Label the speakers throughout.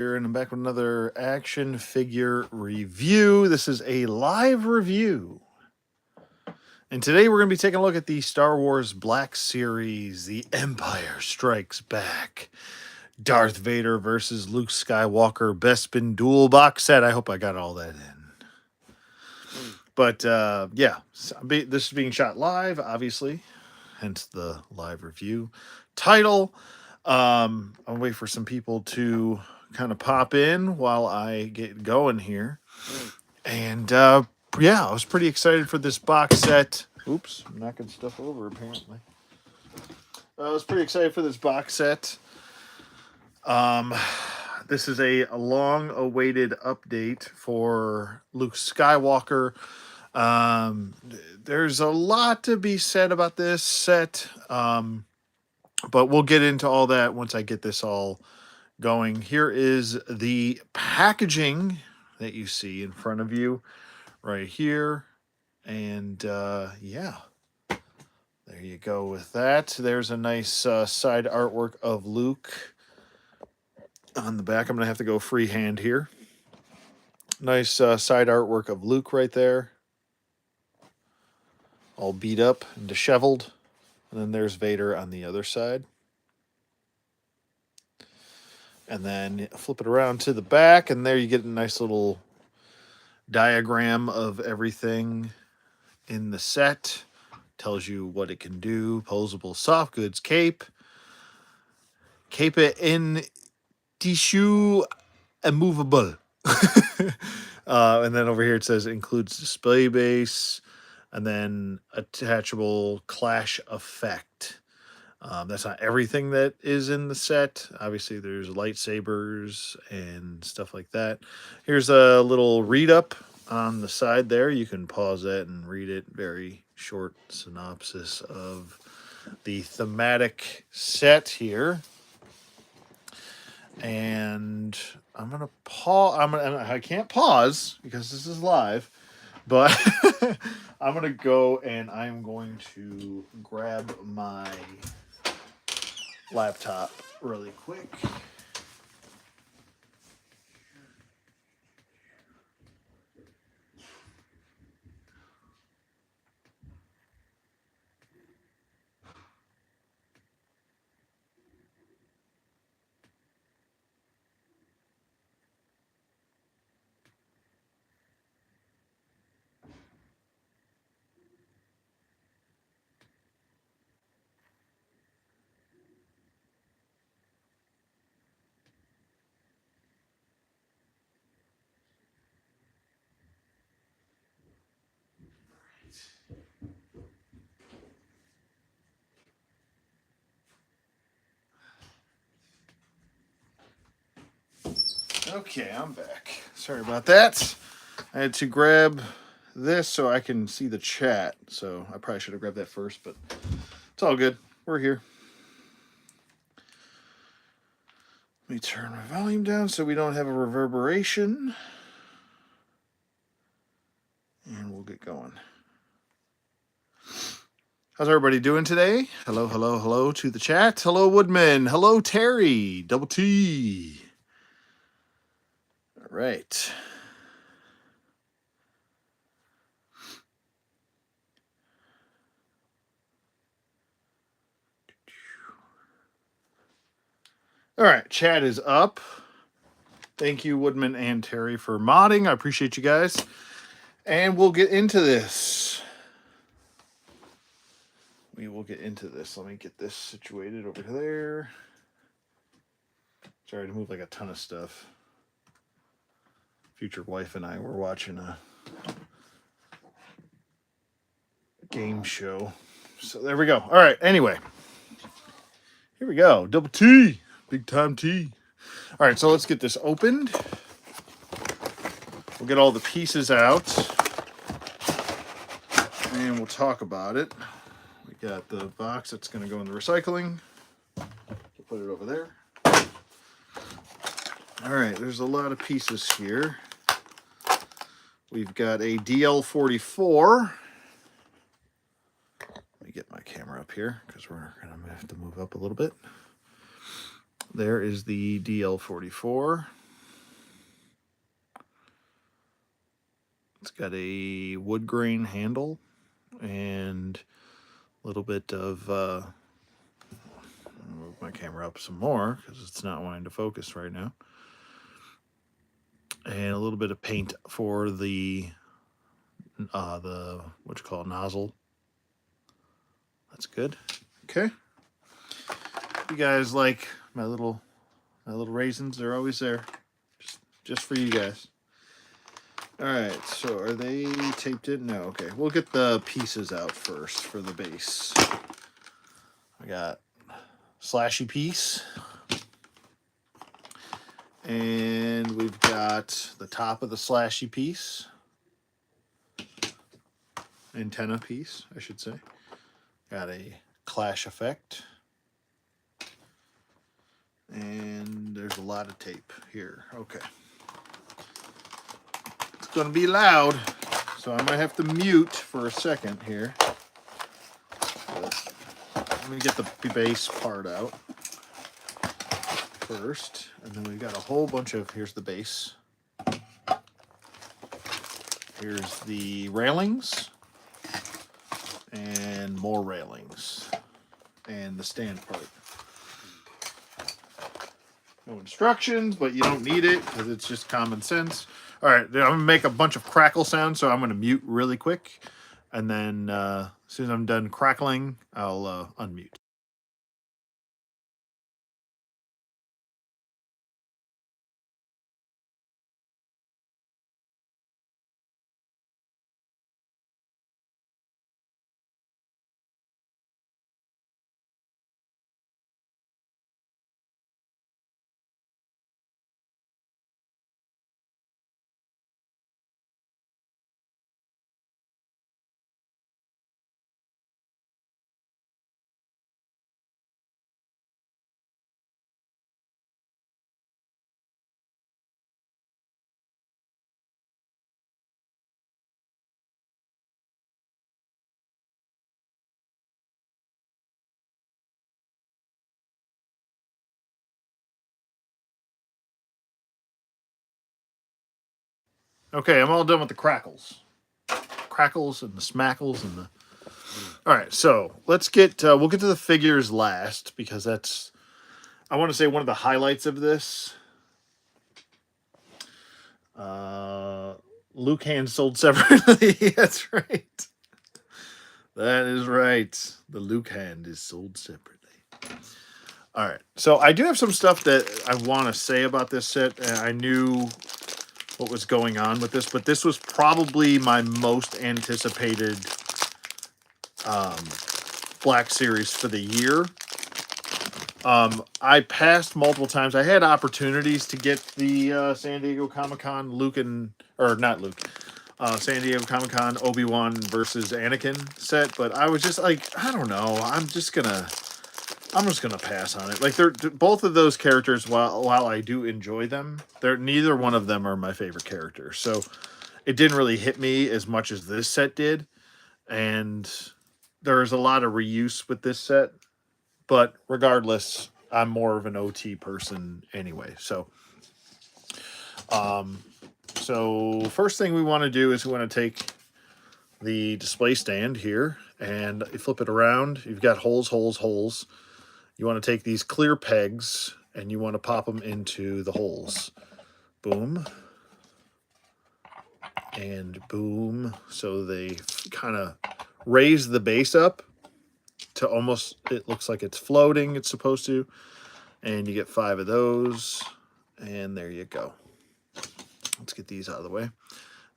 Speaker 1: Here, and I'm back with another action figure review. This is a live review. And today we're going to be taking a look at the Star Wars Black Series, The Empire Strikes Back. Darth Vader versus Luke Skywalker Bespin Duel box set. I hope I got all that in. But yeah, this is being shot live, obviously, hence the live review. Title, I'll wait for some people to kind of pop in while I get going here. And yeah, I was pretty excited for this box set. Oops, I'm knocking stuff over apparently. I was pretty excited for this box set. This is a long-awaited update for Luke Skywalker. There's a lot to be said about this set, but we'll get into all that once I get this all going. Here is the packaging that you see in front of you right here. And yeah, there you go with that. There's a nice side artwork of Luke on the back. I'm going to have to go freehand here. Nice side artwork of Luke right there. All beat up and disheveled. And then there's Vader on the other side. And then flip it around to the back, and there you get a nice little diagram of everything in the set. Tells you what it can do. Posable soft goods cape. Cape in tissue immovable. And then over here it says includes display base and then attachable clash effect. That's not everything that is in the set. Obviously, there's lightsabers and stuff like that. Here's a little read-up on the side there. You can pause that and read it. Very short synopsis of the thematic set here. And I'm going to pause. I can't pause because this is live. But I'm going to go and I'm going to grab my laptop really quick. Okay, I'm back. Sorry about that. I had to grab this so I can see the chat. So I probably should have grabbed that first, but it's all good. We're here. Let me turn my volume down so we don't have a reverberation. And we'll get going. How's everybody doing today? Hello, hello, hello to the chat. Hello, Woodman. Hello, Terry. Double T. All right. All right, chat is up. Thank you, Woodman and Terry, for modding. I appreciate you guys. And we'll get into this. We will get into this. Let me get this situated over there. Sorry to move like a ton of stuff. Future wife and I were watching a game show. So there we go. All right, anyway. Here we go. Double T. Big time T. All right, so let's get this opened. We'll get all the pieces out. And we'll talk about it. We got the box that's going to go in the recycling. We'll put it over there. All right, there's a lot of pieces here. We've got a DL44. Let me get my camera up here because we're going to have to move up a little bit. There is the DL44. It's got a wood grain handle and a little bit of, I'll move my camera up some more because it's not wanting to focus right now. And a little bit of paint for the what you call it, nozzle. That's good. Okay. You guys like my little raisins? They're always there, just for you guys. All right. So are they taped in? No. Okay. We'll get the pieces out first for the base. I got slashy piece. And we've got the top of the slashy piece. Antenna piece, I should say. Got a clash effect. And there's a lot of tape here. Okay. It's going to be loud, so I might have to mute for a second here. But let me get the base part out first. And then we've got a whole bunch of, here's the base. Here's the railings. And more railings. And the stand part. No instructions, but you don't need it because it's just common sense. All right, I'm going to make a bunch of crackle sounds, so I'm going to mute really quick. And then as soon as I'm done crackling, I'll unmute. Okay, I'm all done with the crackles. Crackles and the smackles and the... All right, so let's get... we'll get to the figures last because that's... I want to say one of the highlights of this... Luke hand sold separately. That's right. That is right. The Luke hand is sold separately. All right. So I do have some stuff that I want to say about this set. And I knew what was going on with this, but this was probably my most anticipated Black Series for the year. I passed multiple times. I had opportunities to get the San Diego Comic-Con San Diego Comic-Con Obi-Wan versus Anakin set, but I was just like, I don't know. I'm just gonna pass on it. Like they're both of those characters. While I do enjoy them, neither one of them are my favorite characters. So it didn't really hit me as much as this set did, and there's a lot of reuse with this set. But regardless, I'm more of an OT person anyway. So first thing we want to do is we want to take the display stand here and you flip it around. You've got holes, holes, holes. You want to take these clear pegs and you want to pop them into the holes. Boom. And boom. So they kind of raise the base up to almost, it looks like it's floating, it's supposed to. And you get 5 of those. And there you go. Let's get these out of the way.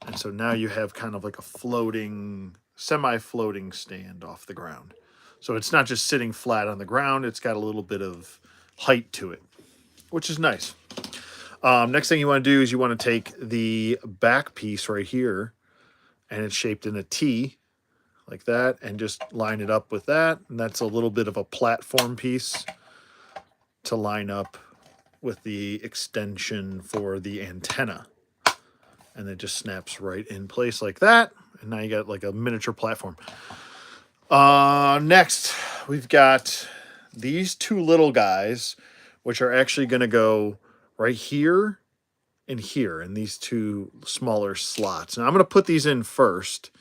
Speaker 1: And so now you have kind of like a floating, semi-floating stand off the ground. So it's not just sitting flat on the ground. It's got a little bit of height to it, which is nice. Next thing you want to do is you want to take the back piece right here, and it's shaped in a T, like that, and just line it up with that. And that's a little bit of a platform piece to line up with the extension for the antenna. And it just snaps right in place like that. And now you got like a miniature platform. Next, we've got these 2 little guys, which are actually going to go right here in here in these two smaller slots. Now I'm going to put these in first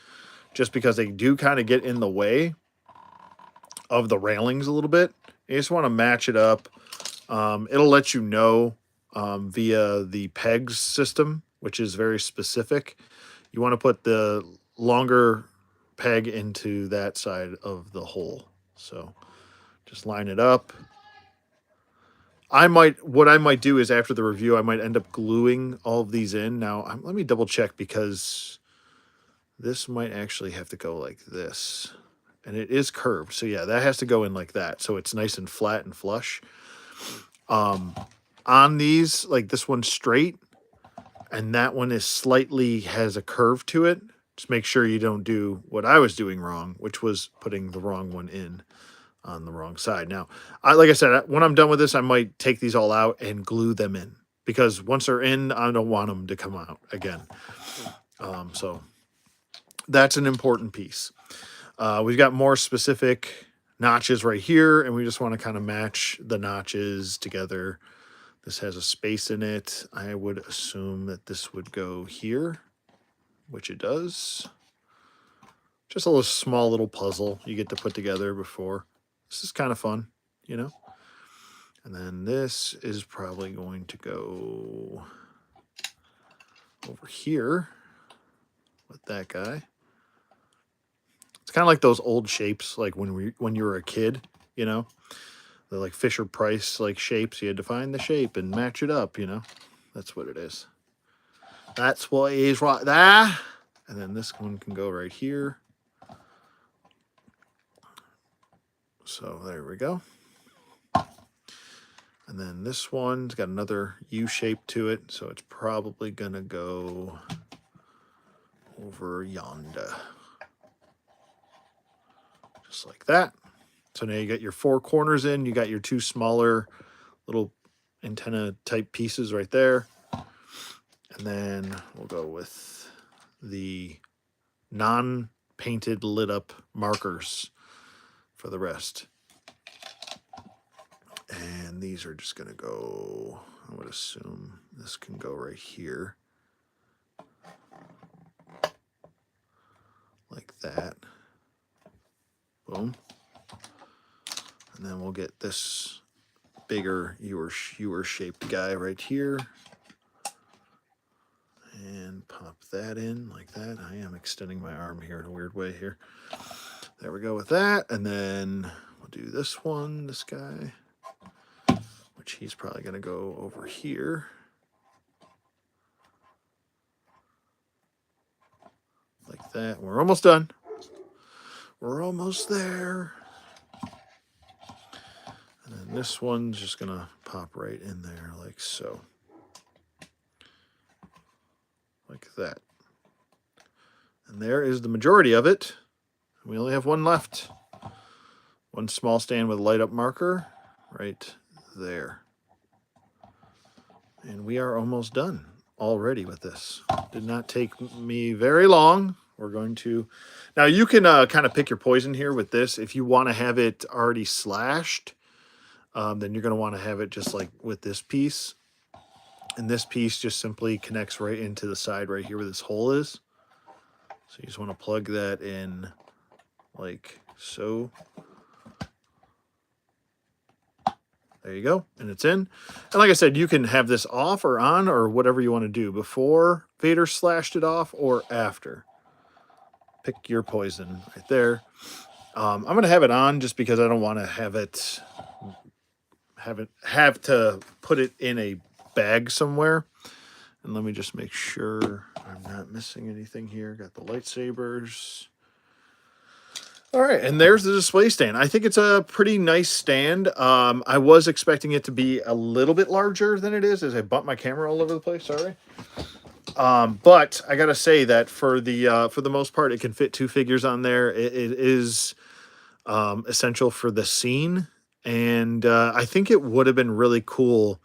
Speaker 1: just because they do kind of get in the way of the railings a little bit. You just want to match it up. It'll let you know via the pegs system, which is very specific. You want to put the longer peg into that side of the hole. So just line it up. What I might do is after the review, I might end up gluing all of these in. Now, let me double check because this might actually have to go like this. And it is curved. So yeah, that has to go in like that. So it's nice and flat and flush. On these, like this one's straight and that one is slightly has a curve to it. Just make sure you don't do what I was doing wrong, which was putting the wrong one in on the wrong side. Now, like I said, when I'm done with this, I might take these all out and glue them in because once they're in, I don't want them to come out again. So that's an important piece. We've got more specific notches right here, and we just want to kind of match the notches together. This has a space in it. I would assume that this would go here, which it does. Just a little small little puzzle you get to put together before. This is kind of fun, you know? And then this is probably going to go over here with that guy. It's kind of like those old shapes, like when you were a kid, you know? The like Fisher Price like shapes. You had to find the shape and match it up, you know? That's what it is. That's what is right there. And then this one can go right here. So there we go. And then this one's got another U shape to it. So it's probably going to go over yonder. Just like that. So now you got your four corners in. You got your two smaller little antenna type pieces right there. And then we'll go with the non-painted lit up markers for the rest. And these are just going to go, I would assume this can go right here. Like that. Boom. And then we'll get this bigger ewer shaped guy right here. And pop that in like that. I am extending my arm here in a weird way here. There we go with that. And then we'll do this one, this guy, which he's probably going to go over here. Like that. We're almost done. We're almost there. And then this one's just going to pop right in there like so. Like that. And there is the majority of it. We only have one left. One small stand with light up marker right there. And we are almost done already with this. Did not take me very long. We're going to... Now you can kind of pick your poison here with this. If you want to have it already slashed, then you're going to want to have it just like with this piece. And this piece just simply connects right into the side right here where this hole is. So you just want to plug that in like so. There you go. And it's in. And like I said, you can have this off or on or whatever you want to do before Vader slashed it off or after. Pick your poison right there. I'm going to have it on just because I don't want to have to put it in a bag somewhere. And let me just make sure I'm not missing anything here. Got the lightsabers. All right, and there's the display stand. I think it's a pretty nice stand. I was expecting it to be a little bit larger than it is, as I bumped my camera all over the place. Sorry. But I gotta say that for the most part, it can fit two figures on there. It is essential for the scene, and I think it would have been really cool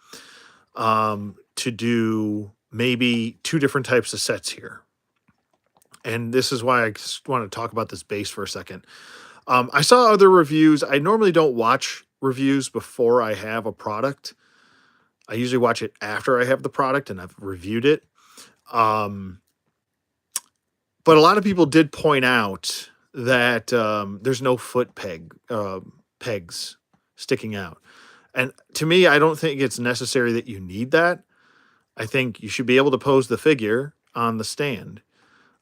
Speaker 1: to do maybe two different types of sets here. And this is why I just want to talk about this base for a second. I saw other reviews. I normally don't watch reviews before I have a product. I usually watch it after I have the product and I've reviewed it. Um, but a lot of people did point out that there's no foot pegs sticking out. And to me, I don't think it's necessary that you need that. I think you should be able to pose the figure on the stand.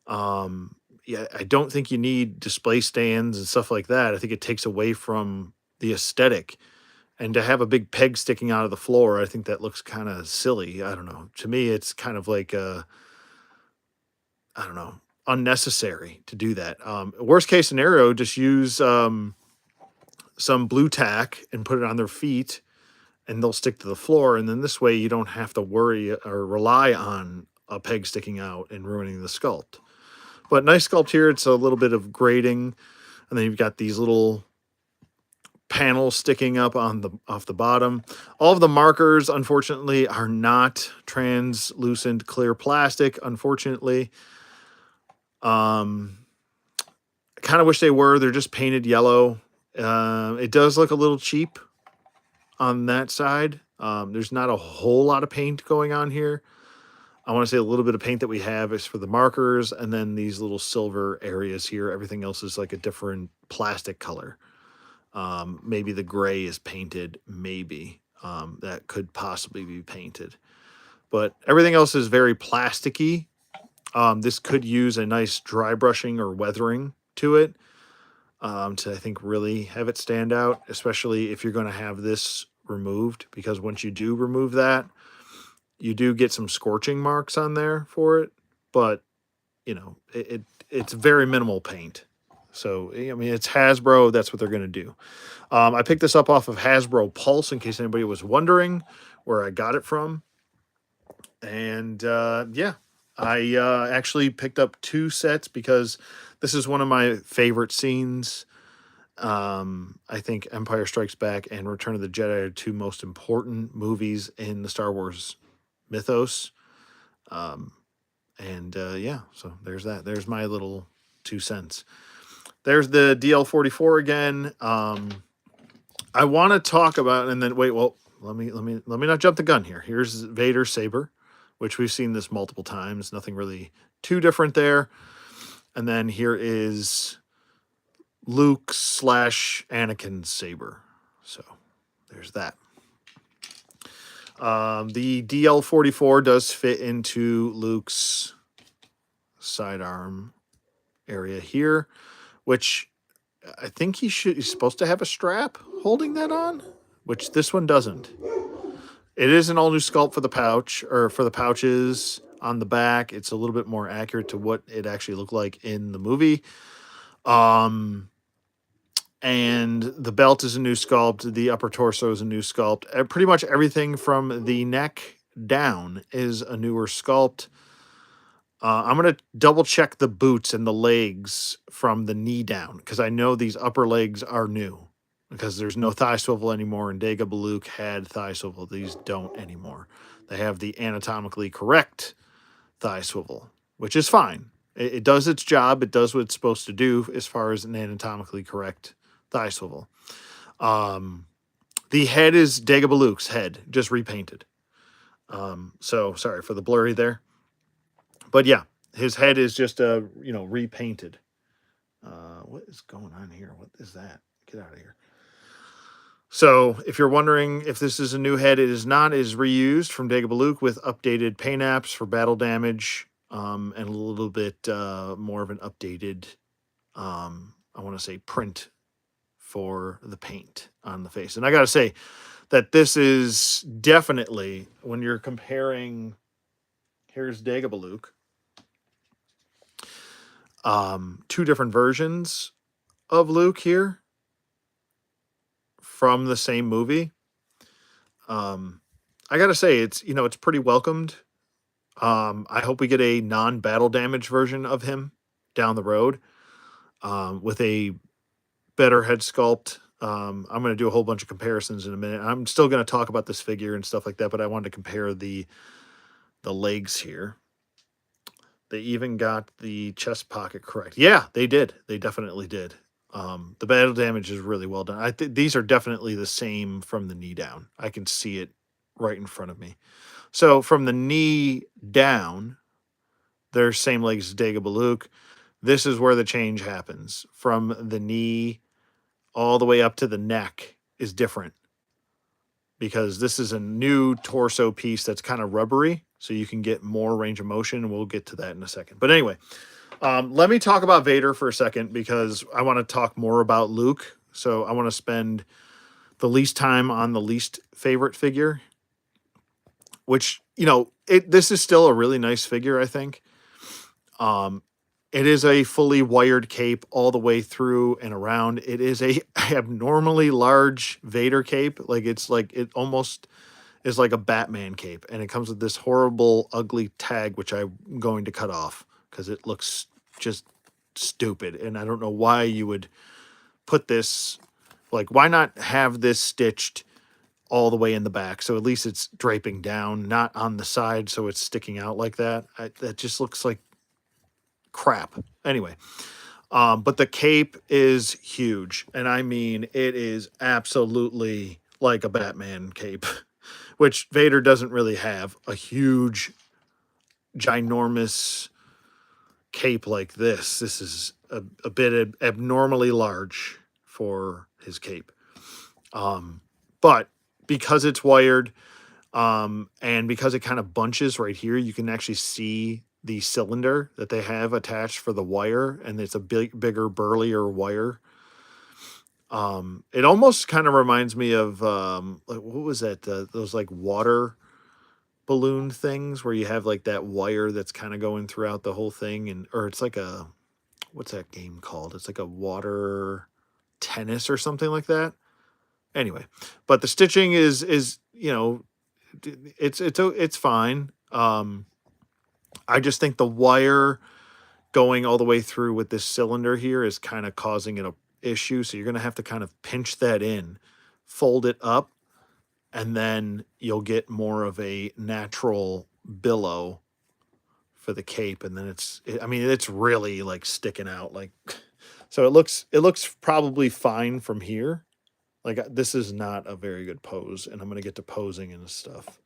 Speaker 1: Um, yeah, I don't think you need display stands and stuff like that. I think it takes away from the aesthetic. And to have a big peg sticking out of the floor, I think that looks kind of silly. I don't know. To me, it's kind of like I don't know, unnecessary to do that. Worst case scenario, just use some blue tack and put it on their feet, and they'll stick to the floor. And then this way, you don't have to worry or rely on a peg sticking out and ruining the sculpt. But nice sculpt here. It's a little bit of grading, and then you've got these little panels sticking up on the off the bottom. All of the markers, unfortunately, are not translucent clear plastic. Unfortunately, kind of wish they were. They're just painted yellow. It does look a little cheap on that side. There's not a whole lot of paint going on here. I want to say a little bit of paint that we have is for the markers, and then these little silver areas here. Everything else is like a different plastic color. Maybe the gray is painted, maybe. That could possibly be painted. But everything else is very plasticky. This could use a nice dry brushing or weathering to it to, I think, really have it stand out, especially if you're going to have this removed, because once you do remove that, you do get some scorching marks on there for it. But, you know, it's very minimal paint. So, I mean, it's Hasbro. That's what they're going to do. I picked this up off of Hasbro Pulse in case anybody was wondering where I got it from. And yeah, I actually picked up 2 sets because this is one of my favorite scenes. I think Empire Strikes Back and Return of the Jedi are 2 most important movies in the Star Wars mythos. Yeah, so there's that. There's my little 2 cents. There's the DL44 again. I want to talk about, and then wait, well, let me not jump the gun here. Here's Vader's saber, which we've seen this multiple times. Nothing really too different there. And then here is Luke / Anakin's saber. So there's that. The DL44 does fit into Luke's sidearm area here, which I think he's supposed to have a strap holding that on, which this one doesn't. It is an all new sculpt for the pouch, or for the pouches on the back. It's a little bit more accurate to what it actually looked like in the movie. And the belt is a new sculpt. The upper torso is a new sculpt. Pretty much everything from the neck down is a newer sculpt. I'm going to double check the boots and the legs from the knee down, because I know these upper legs are new, because there's no thigh swivel anymore, and Dagobah Luke had thigh swivel. These don't anymore. They have the anatomically correct thigh swivel, which is fine. It does its job. It does what it's supposed to do as far as an anatomically correct thigh swivel. The head is Dagobah Luke's head, just repainted. So sorry for the blurry there. But yeah, his head is just repainted. What is going on here? What is that? Get out of here. So if you're wondering if this is a new head, it is not. It is reused from Dagobah Luke with updated paint apps for battle damage, and a little bit more of an updated, I want to say, print for the paint on the face. And I got to say that this is definitely, when you're comparing, here's Dagobah Luke, 2 different versions of Luke here from the same movie. I gotta say, it's pretty welcomed. I hope we get a non-battle damage version of him down the road, with a better head sculpt. I'm going to do a whole bunch of comparisons in a minute. I'm still going to talk about this figure and stuff like that, but I wanted to compare the legs here. They even got the chest pocket correct. Yeah, they did. They definitely did. The battle damage is really well done. These are definitely the same from the knee down. I can see it right in front of me. So from the knee down, there's same legs as Dagobah Luke. This is where the change happens. From the knee all the way up to the neck is different because this is a new torso piece that's kind of rubbery, so you can get more range of motion, and we'll get to that in a second. But anyway, let me talk about Vader for a second because I want to talk more about Luke. So I want to spend the least time on the least favorite figure, which, this is still a really nice figure, I think. Um, it is a fully wired cape all the way through and around. It is a abnormally large Vader cape. It almost is like a Batman cape, and it comes with this horrible, ugly tag, which I'm going to cut off because it looks just stupid. And I don't know why you would put this, like, why not have this stitched all the way in the back? So at least it's draping down, not on the side, so it's sticking out like that. That just looks like crap. Anyway, but the cape is huge, and I mean, it is absolutely like a Batman cape, which Vader doesn't really have a huge, ginormous cape like this. This is a bit abnormally large for his cape. But because it's wired, and because it kind of bunches right here, you can actually see the cylinder that they have attached for the wire, and it's a bigger, burlier wire. It almost kind of reminds me of what was that? Those like water balloon things where you have like that wire that's kind of going throughout the whole thing, or it's like what's that game called? It's like a water tennis or something like that. Anyway, but the stitching is it's fine. I just think the wire going all the way through with this cylinder here is kind of causing an issue. So you're going to have to kind of pinch that in, fold it up, and then you'll get more of a natural billow for the cape. And then it's really like sticking out. Like, so it looks probably fine from here. Like, this is not a very good pose, and I'm going to get to posing and stuff.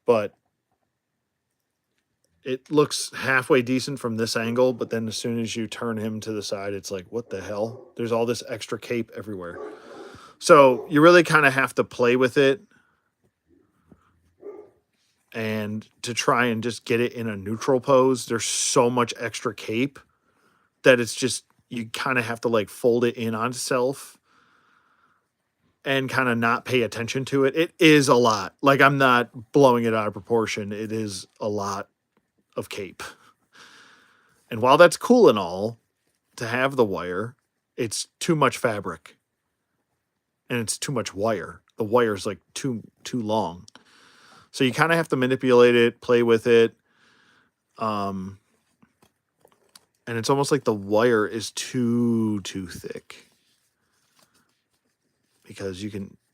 Speaker 1: But it looks halfway decent from this angle, but then as soon as you turn him to the side, it's like, what the hell? There's all this extra cape everywhere. So you really kind of have to play with it and to try and just get it in a neutral pose. There's so much extra cape that it's just, you kind of have to like fold it in on itself and kind of not pay attention to it. It is a lot. Like, I'm not blowing it out of proportion. It is a lot of cape. And while that's cool and all to have the wire, it's too much fabric. And it's too much wire. The wire's like too long. So you kind of have to manipulate it, play with it. And it's almost like the wire is too thick. Because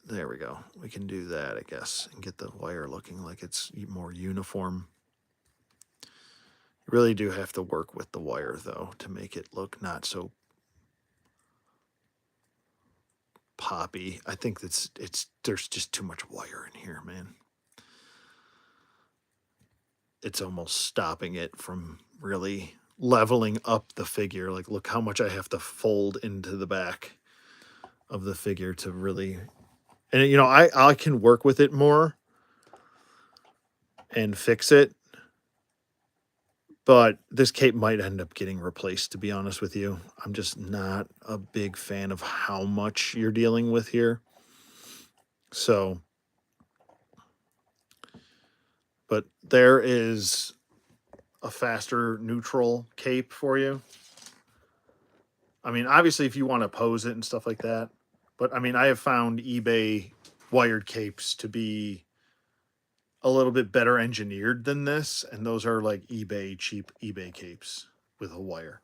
Speaker 1: there we go. We can do that, I guess, and get the wire looking like it's more uniform. You really do have to work with the wire, though, to make it look not so poppy. I think there's just too much wire in here, man. It's almost stopping it from really leveling up the figure. Like, look how much I have to fold into the back of the figure to really, and I can work with it more and fix it, but this cape might end up getting replaced, to be honest with you. I'm just not a big fan of how much you're dealing with here. So, but there is a faster neutral cape for you. I mean, obviously, if you want to pose it and stuff like that. But, I mean, I have found eBay wired capes to be a little bit better engineered than this. And those are like cheap eBay capes with a wire.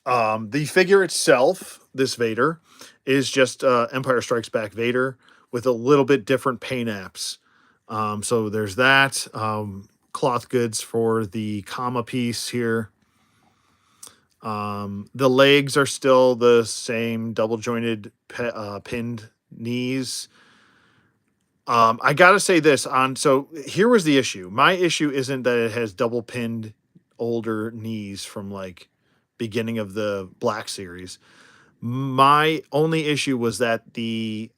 Speaker 1: The figure itself, this Vader, is just Empire Strikes Back Vader with a little bit different paint apps. So there's that. Cloth goods for the comma piece here. The legs are still the same double jointed pinned knees. I gotta say this on. So here was the issue. My issue isn't that it has double pinned older knees from like beginning of the Black series. My only issue was that the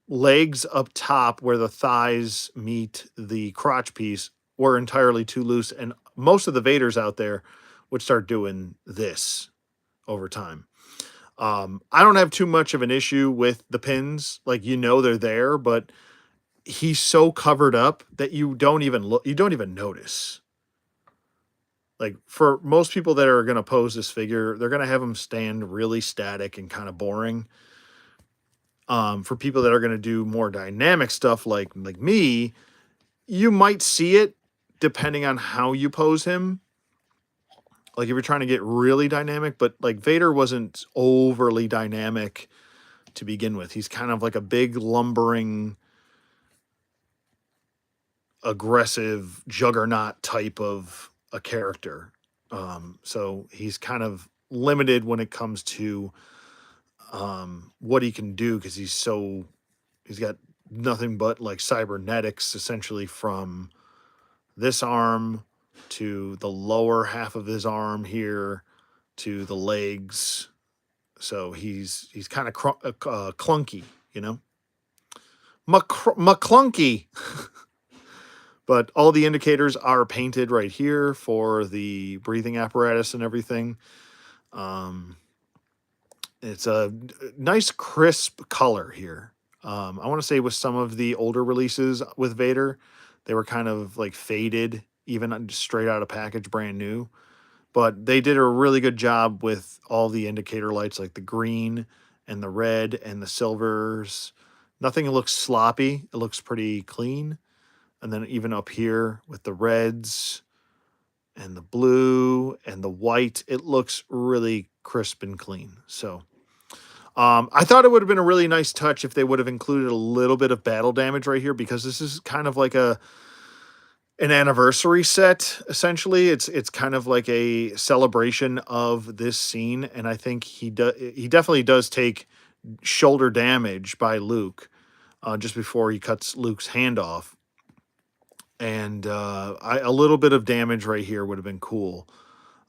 Speaker 1: legs up top where the thighs meet the crotch piece were entirely too loose, and most of the Vaders out there would start doing this over time. I don't have too much of an issue with the pins, like they're there, but he's so covered up that you don't even look, you don't even notice. Like for most people that are going to pose this figure, they're going to have him stand really static and kind of boring. For people that are going to do more dynamic stuff like me, you might see it depending on how you pose him. Like if you're trying to get really dynamic, but like Vader wasn't overly dynamic to begin with. He's kind of like a big lumbering, aggressive juggernaut type of a character. So he's kind of limited when it comes to what he can do because he's got nothing but like cybernetics essentially from this arm to the lower half of his arm here to the legs. So he's kind of clunky, McClunky. But all the indicators are painted right here for the breathing apparatus and everything. It's a nice crisp color here. I want to say with some of the older releases with Vader, they were kind of like faded, even straight out of package, brand new. But they did a really good job with all the indicator lights, like the green and the red and the silvers. Nothing looks sloppy. It looks pretty clean. And then even up here with the reds and the blue and the white, it looks really crisp and clean. So I thought it would have been a really nice touch if they would have included a little bit of battle damage right here, because this is kind of like an anniversary set. Essentially, it's kind of like a celebration of this scene, and I think he definitely does take shoulder damage by Luke just before he cuts Luke's hand off. And a little bit of damage right here would have been cool.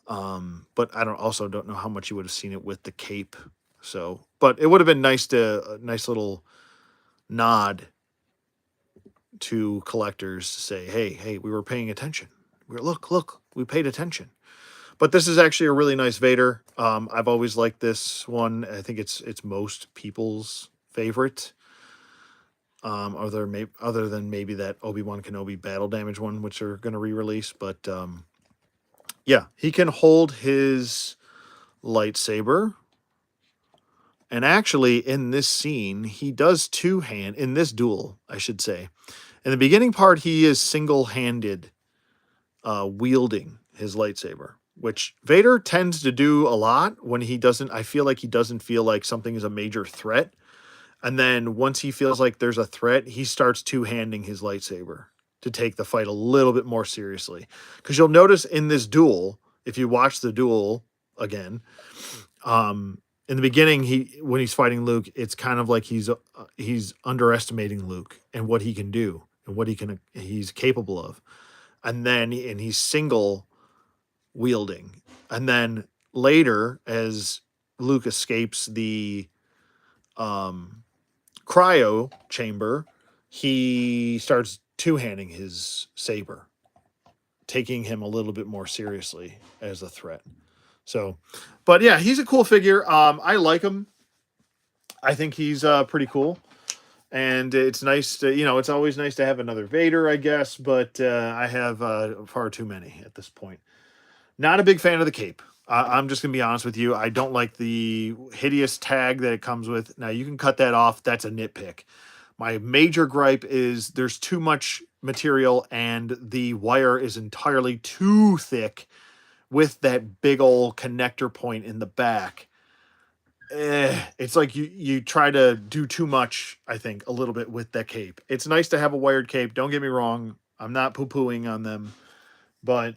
Speaker 1: But I don't know how much you would have seen it with the cape. So, but it would have been nice a nice little nod to collectors to say, hey, we were paying attention. Look, we paid attention. But this is actually a really nice Vader. I've always liked this one. I think it's most people's favorite. Other than maybe that Obi-Wan Kenobi battle damage one, which are going to re-release. But yeah, he can hold his lightsaber. And actually, in this scene, he does in this duel, I should say. In the beginning part, he is single-handed wielding his lightsaber, which Vader tends to do a lot when I feel like he doesn't feel like something is a major threat. And then once he feels like there's a threat, he starts two-handing his lightsaber to take the fight a little bit more seriously. Because you'll notice in this duel, if you watch the duel again, in the beginning, when he's fighting Luke, it's kind of like he's underestimating Luke and what he can do and what he's capable of. And then he's single wielding. And then later, as Luke escapes the cryo chamber, he starts two-handing his saber, taking him a little bit more seriously as a threat. So, but yeah, he's a cool figure. I like him. I think he's pretty cool. And it's nice to, it's always nice to have another Vader, I guess, but I have far too many at this point. Not a big fan of the cape. I'm just going to be honest with you. I don't like the hideous tag that it comes with. Now, you can cut that off. That's a nitpick. My major gripe is there's too much material and the wire is entirely too thick with that big old connector point in the back. It's like you try to do too much, I think, a little bit with that cape. It's nice to have a wired cape. Don't get me wrong. I'm not poo-pooing on them. But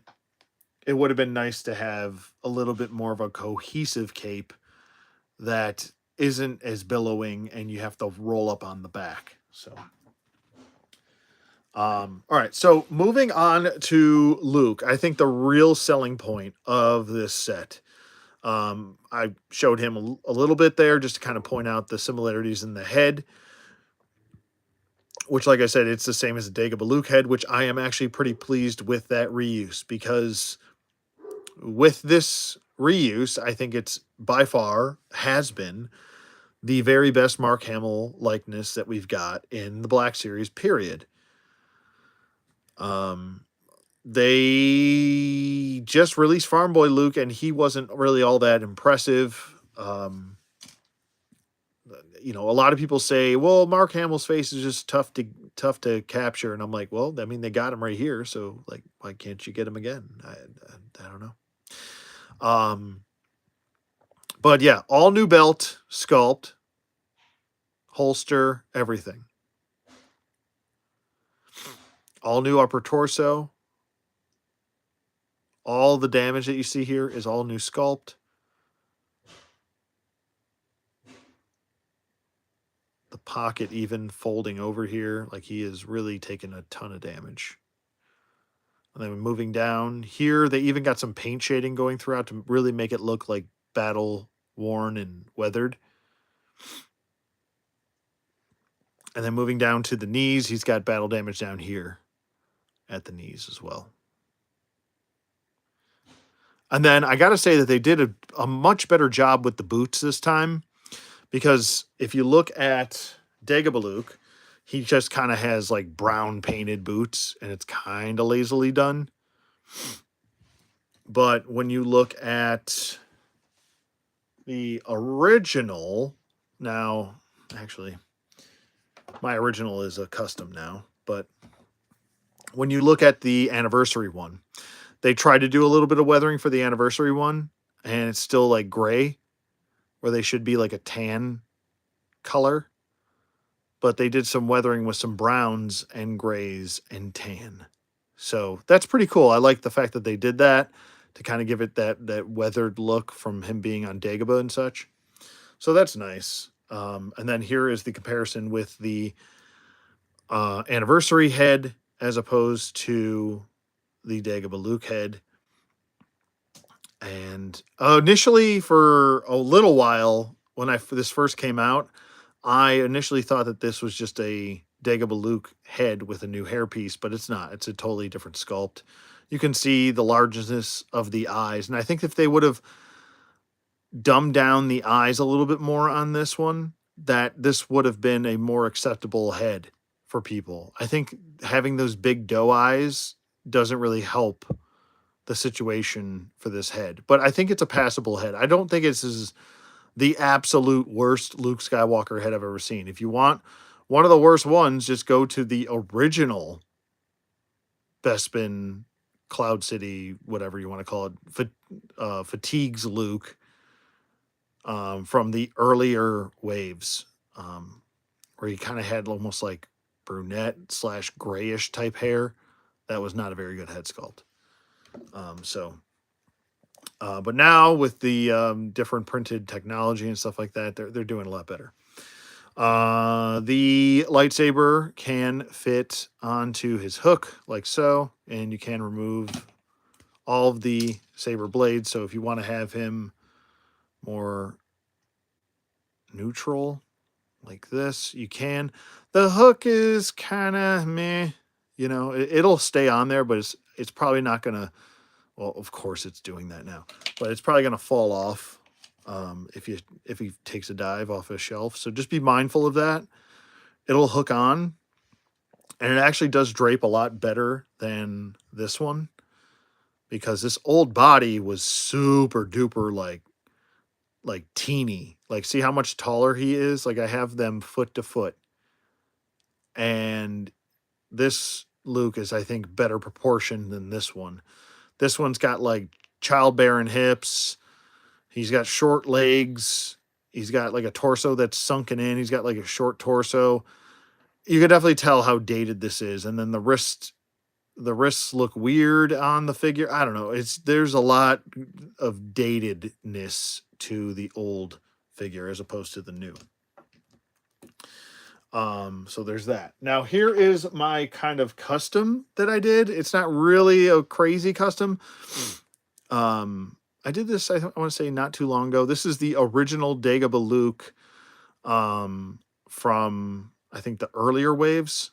Speaker 1: it would have been nice to have a little bit more of a cohesive cape that isn't as billowing and you have to roll up on the back. So, all right. So moving on to Luke, I think the real selling point of this set. I showed him a little bit there just to kind of point out the similarities in the head, which, like I said, it's the same as the Dagobah Luke head, which I am actually pretty pleased with that reuse, because with this reuse, I think it's by far has been the very best Mark Hamill likeness that we've got in the Black Series, period. They just released Farm Boy Luke, and he wasn't really all that impressive. You know, a lot of people say, "Well, Mark Hamill's face is just tough to capture," and I'm like, "Well, I mean, they got him right here, so like, why can't you get him again?" I don't know. But yeah, all new belt, sculpt, holster, everything. All new upper torso. All the damage that you see here is all new sculpt. The pocket even folding over here, like he is really taking a ton of damage. And then moving down here, they even got some paint shading going throughout to really make it look like battle worn and weathered. And then moving down to the knees, he's got battle damage down here at the knees as well. And then I got to say that they did a much better job with the boots this time, because if you look at Dagobah Luke, he just kind of has like brown painted boots, and it's kind of lazily done. But when you look at the original, now, actually, my original is a custom now, but when you look at the anniversary one, they tried to do a little bit of weathering for the anniversary one, and it's still like gray, where they should be like a tan color. But they did some weathering with some browns and grays and tan. So that's pretty cool. I like the fact that they did that to kind of give it that weathered look from him being on Dagobah and such. So that's nice. And then here is the comparison with the anniversary head as opposed to the Dagobah Luke head. And initially, for a little while, when this first came out, I initially thought that this was just a Dagobah Luke head with a new hairpiece, but it's not. It's a totally different sculpt. You can see the largeness of the eyes, and I think if they would have dumbed down the eyes a little bit more on this one, that this would have been a more acceptable head for people. I think having those big doe eyes doesn't really help the situation for this head, but I think it's a passable head. I don't think it's the absolute worst Luke Skywalker head I've ever seen. If you want one of the worst ones, just go to the original Bespin Cloud City, whatever you want to call it, Fatigues Luke, from the earlier waves, where he kind of had almost like brunette / grayish type hair. That was not a very good head sculpt. But now with the different printed technology and stuff like that, they're doing a lot better. The lightsaber can fit onto his hook like so, and you can remove all of the saber blades. So if you want to have him more neutral like this, you can. The hook is kind of meh, you know, it'll stay on there, but it's probably not going to, well, of course it's doing that now, but it's probably going to fall off if he takes a dive off a shelf. So just be mindful of that. It'll hook on, and it actually does drape a lot better than this one, because this old body was super duper like teeny. Like, see how much taller he is? Like, I have them foot to foot, and this Luke is, I think, better proportioned than this one. This one's got like childbearing hips. He's got short legs. He's got like a torso that's sunken in. He's got like a short torso. You can definitely tell how dated this is. And then the wrists look weird on the figure. I don't know. There's a lot of datedness to the old figure as opposed to the new. So there's that. Now here is my kind of custom that I did. It's not really a crazy custom. I did this, I want to say, not too long ago. This is the original Dagobah Luke from, I think, the earlier waves.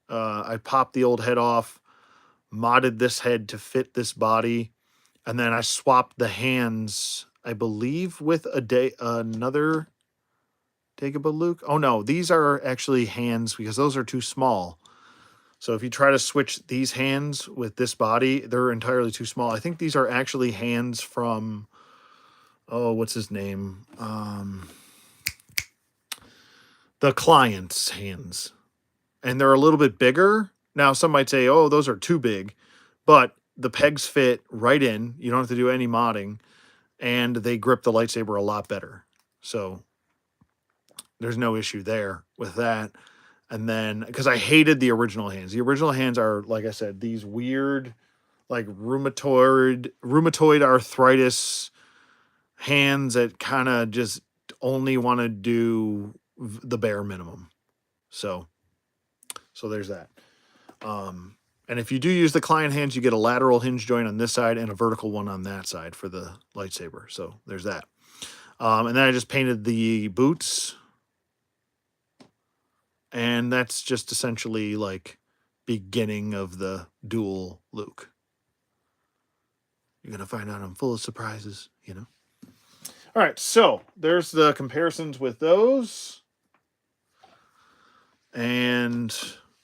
Speaker 1: I popped the old head off, modded this head to fit this body, and then I swapped the hands, I believe, with another Dagobah Luke. Oh no, these are actually hands because those are too small. So if you try to switch these hands with this body, they're entirely too small. I think these are actually hands from, oh, what's his name? The client's hands. And they're a little bit bigger. Now, some might say, oh, those are too big. But the pegs fit right in. You don't have to do any modding. And they grip the lightsaber a lot better. So there's no issue there with that. And then, because I hated the original hands. The original hands are, like I said, these weird, like rheumatoid arthritis hands that kind of just only want to do the bare minimum. So there's that. And if you do use the client hands, you get a lateral hinge joint on this side and a vertical one on that side for the lightsaber. So there's that. And then I just painted the boots. And that's just essentially like beginning of the duel Luke. You're going to find out I'm full of surprises, you know. All right, so there's the comparisons with those. And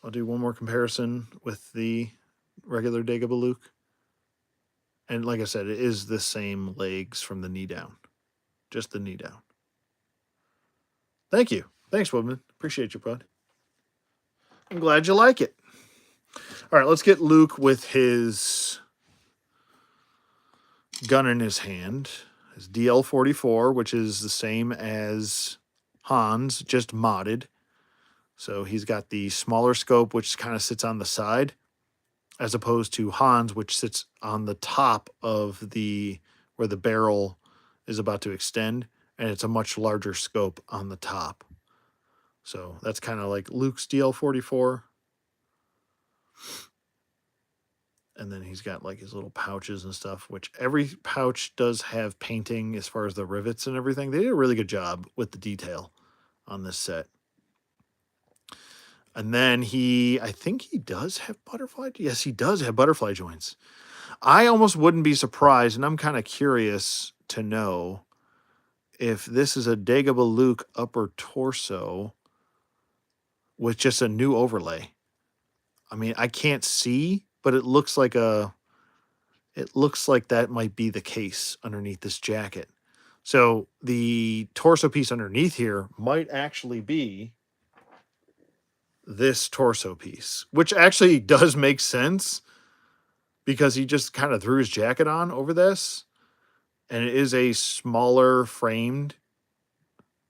Speaker 1: I'll do one more comparison with the regular Dagobah Luke. And like I said, it is the same legs from the knee down. Just the knee down. Thank you. Thanks, Woodman. Appreciate you, bud. I'm glad you like it. All right, let's get Luke with his gun in his hand. His DL-44, which is the same as Han's, just modded. So he's got the smaller scope, which kind of sits on the side, as opposed to Han's, which sits on the top of where the barrel is about to extend, and it's a much larger scope on the top. So that's kind of like Luke's DL-44. And then he's got like his little pouches and stuff, which every pouch does have painting as far as the rivets and everything. They did a really good job with the detail on this set. And then I think he does have butterfly. Yes, he does have butterfly joints. I almost wouldn't be surprised, and I'm kind of curious to know if this is a Dagobah Luke upper torso with just a new overlay. I mean, I can't see, but it looks like that might be the case underneath this jacket. So the torso piece underneath here might actually be this torso piece, which actually does make sense because he just kind of threw his jacket on over this, and it is a smaller framed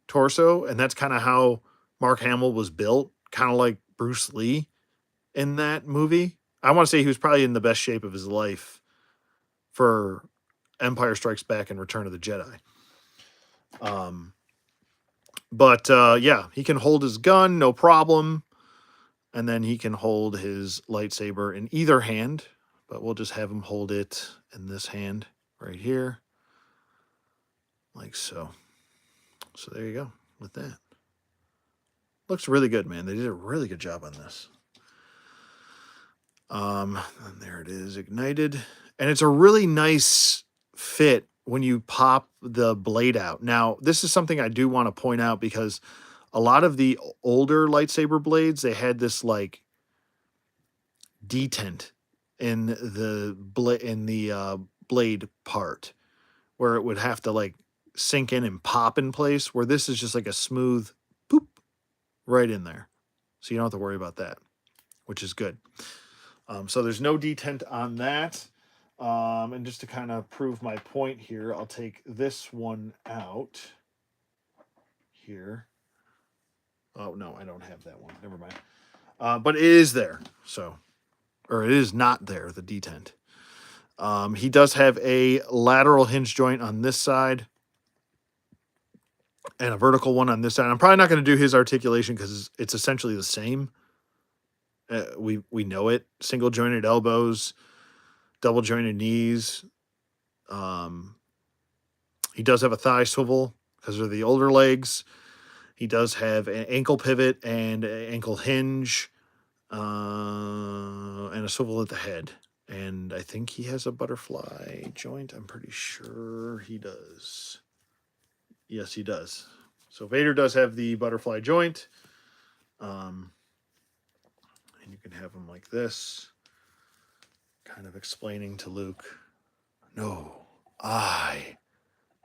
Speaker 1: torso, and that's kind of how Mark Hamill was built, kind of like Bruce Lee in that movie. I want to say he was probably in the best shape of his life for Empire Strikes Back and Return of the Jedi. But yeah, he can hold his gun, no problem. And then he can hold his lightsaber in either hand, but we'll just have him hold it in this hand right here. Like so. So there you go with that. Looks really good, man. They did a really good job on this. And there it is, ignited. And it's a really nice fit when you pop the blade out. Now, this is something I do want to point out because a lot of the older lightsaber blades, they had this like detent in the blade part where it would have to like sink in and pop in place, where this is just like a smooth boop right in there. So you don't have to worry about that, which is good. So there's no detent on that. And just to kind of prove my point here, I'll take this one out here. Oh, no, I don't have that one. Never mind. But it is there. Or it is not there, the detent. He does have a lateral hinge joint on this side. and a vertical one on this side. I'm probably not going to do his articulation because it's essentially the same. We know it. Single jointed elbows, double jointed knees. Um, he does have a thigh swivel because of the older legs. He does have an ankle pivot and an ankle hinge, and a swivel at the head. And I think he has a butterfly joint. I'm pretty sure he does. Yes, he does. So Vader does have the butterfly joint. And you can have him like this, kind of explaining to Luke, no, I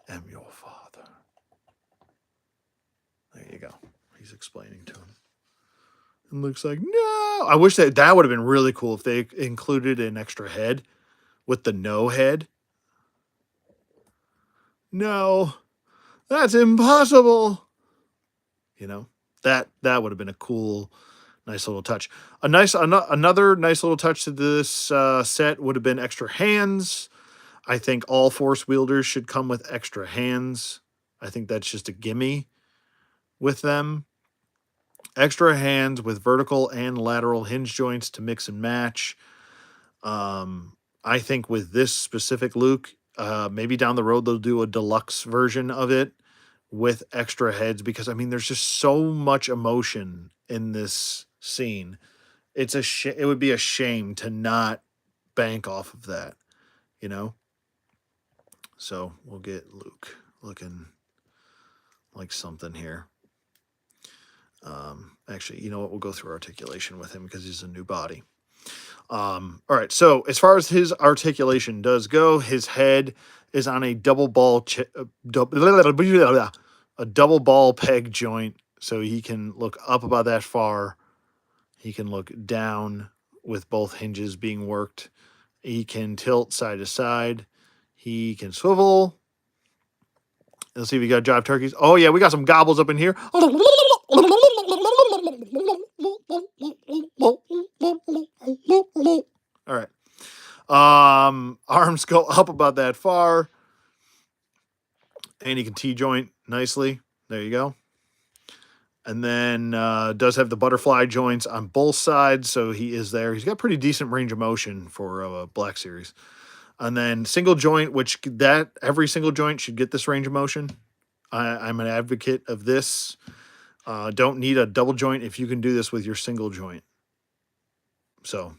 Speaker 1: am your father. There you go. He's explaining to him. And Luke's like, no. I wish that would have been really cool if they included an extra head with the no head. No, that's impossible. That would have been a cool, nice little touch. Another nice little touch to this set would have been extra hands. I think all Force wielders should come with extra hands. I think that's just a gimme with them. Extra hands with vertical and lateral hinge joints to mix and match. I think with this specific Luke, maybe down the road they'll do a deluxe version of it with extra heads because there's just so much emotion in this scene. It would be a shame to not bank off of that, you know. So we'll get Luke looking like something here. Actually, you know what? We'll go through articulation with him because he's a new body. All right. So as far as his articulation does go, his head is on a double ball peg joint, so he can look up about that far. He can look down with both hinges being worked. He can tilt side to side. He can swivel. Let's see if we got jive turkeys. Oh yeah, we got some gobbles up in here. All right. Arms go up about that far. And he can T-joint nicely. There you go. And then does have the butterfly joints on both sides, so he is there. He's got pretty decent range of motion for a Black Series. And then single joint, which every single joint should get this range of motion. I'm an advocate of this. Don't need a double joint if you can do this with your single joint. So,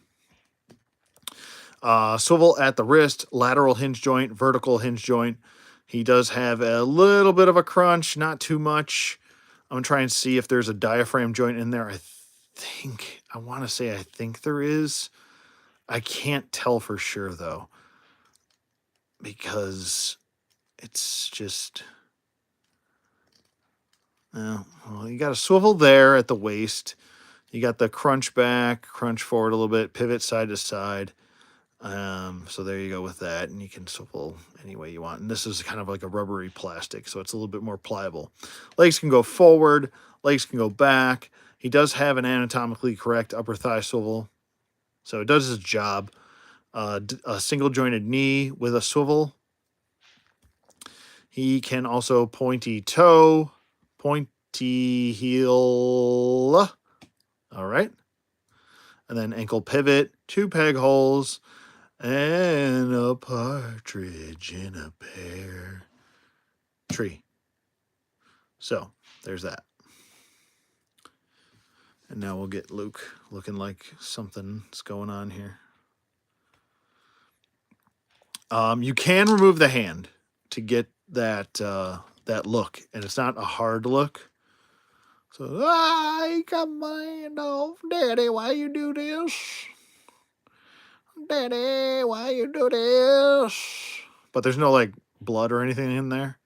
Speaker 1: swivel at the wrist, lateral hinge joint, vertical hinge joint. He does have a little bit of a crunch, not too much. I'm going to try and see if there's a diaphragm joint in there. I think there is. I can't tell for sure, though, because it's just... well, you got a swivel there at the waist. You got the crunch back, crunch forward a little bit, pivot side to side. So there you go with that, and you can swivel any way you want. And this is kind of like a rubbery plastic, so it's a little bit more pliable. Legs can go forward, legs can go back. He does have an anatomically correct upper thigh swivel, so it does his job. A single jointed knee with a swivel. He can also pointy toe, pointy heel. All right. And then ankle pivot, 2 peg holes, and a partridge in a pear tree. So there's that. And now we'll get Luke looking like something's going on here. You can remove the hand to get that look, and it's not a hard look. So, I got my hand off. Daddy, why you do this? Daddy, why you do this? But there's no, blood or anything in there.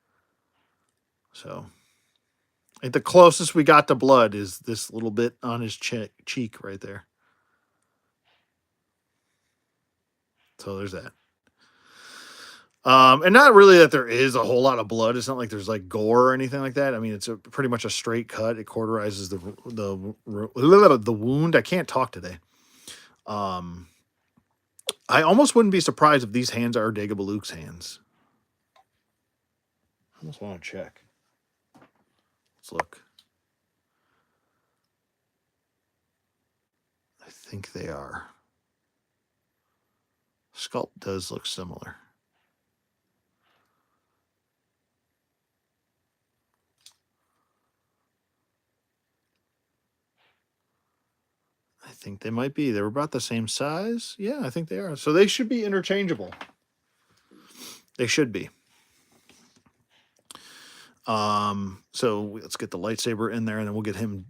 Speaker 1: So, I think the closest we got to blood is this little bit on his cheek right there. So, there's that. And not really that there is a whole lot of blood. It's not like there's gore or anything like that. It's pretty much a straight cut. It cauterizes the wound. I can't talk today. I almost wouldn't be surprised if these hands are Dagobah Luke's hands. I almost want to check. Let's look. I think they are. Sculpt does look similar. I think they might be. They were about the same size. Yeah, I think they are. So they should be interchangeable. They should be. So let's get the lightsaber in there, and then we'll get him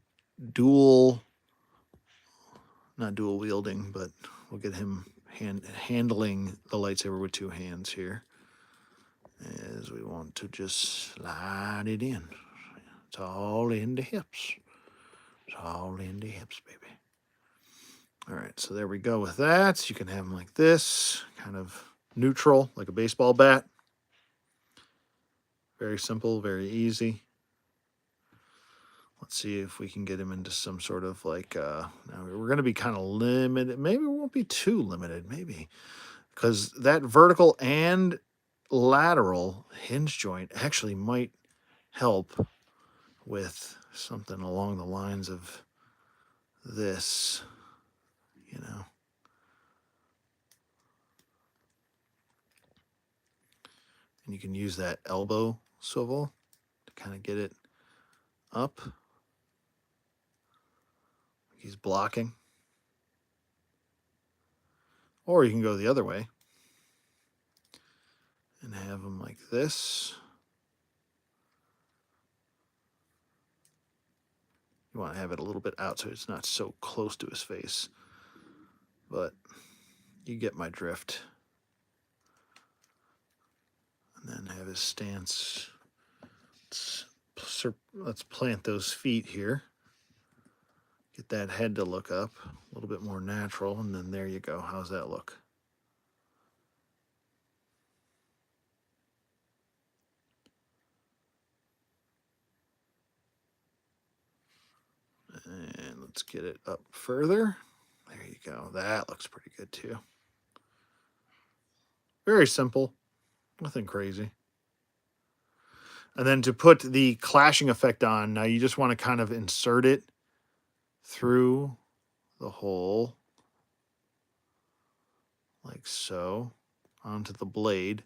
Speaker 1: not dual wielding, but we'll get him handling the lightsaber with two hands here, as we want to just slide it in. It's all in the hips. It's all in the hips, baby. All right, so there we go with that. You can have them like this, kind of neutral, like a baseball bat. Very simple, very easy. Let's see if we can get him into some sort of like, now we're going to be kind of limited. Maybe we won't be too limited, maybe. Because that vertical and lateral hinge joint actually might help with something along the lines of this, you know. And you can use that elbow swivel to kind of get it up. He's blocking. Or you can go the other way and have him like this. You want to have it a little bit out so it's not so close to his face. But you get my drift. And then have his stance. Let's plant those feet here. Get that head to look up a little bit more natural, and then there you go. How's that look? And let's get it up further. There you go. That looks pretty good too. Very simple. Nothing crazy. And then to put the clashing effect on, now you just want to kind of insert it through the hole, like so, onto the blade.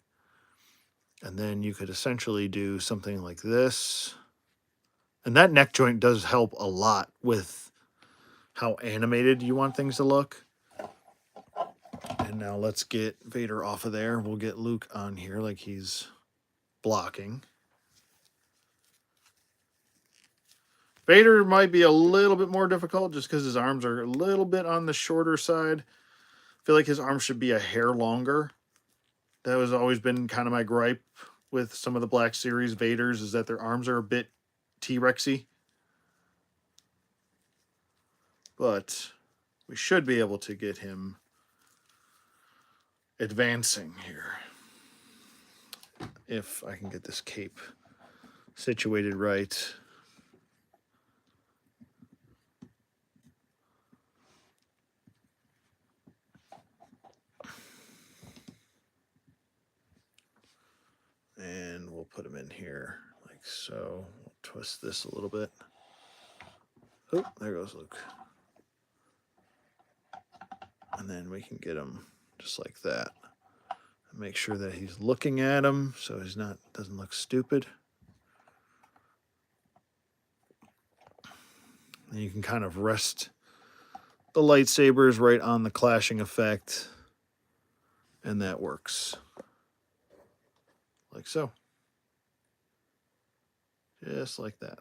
Speaker 1: And then you could essentially do something like this. And that neck joint does help a lot with how animated you want things to look. And now let's get Vader off of there. We'll get Luke on here like he's blocking. Vader might be a little bit more difficult just because his arms are a little bit on the shorter side. I feel like his arms should be a hair longer. That has always been kind of my gripe with some of the Black Series Vaders, is that their arms are a bit T-Rexy. But we should be able to get him advancing here. If I can get this cape situated right. And we'll put him in here like so. We'll twist this a little bit. Oh, there goes Luke. And then we can get him just like that. And make sure that he's looking at him so he's not, doesn't look stupid. And you can kind of rest the lightsabers right on the clashing effect. And that works. Like so. Just like that.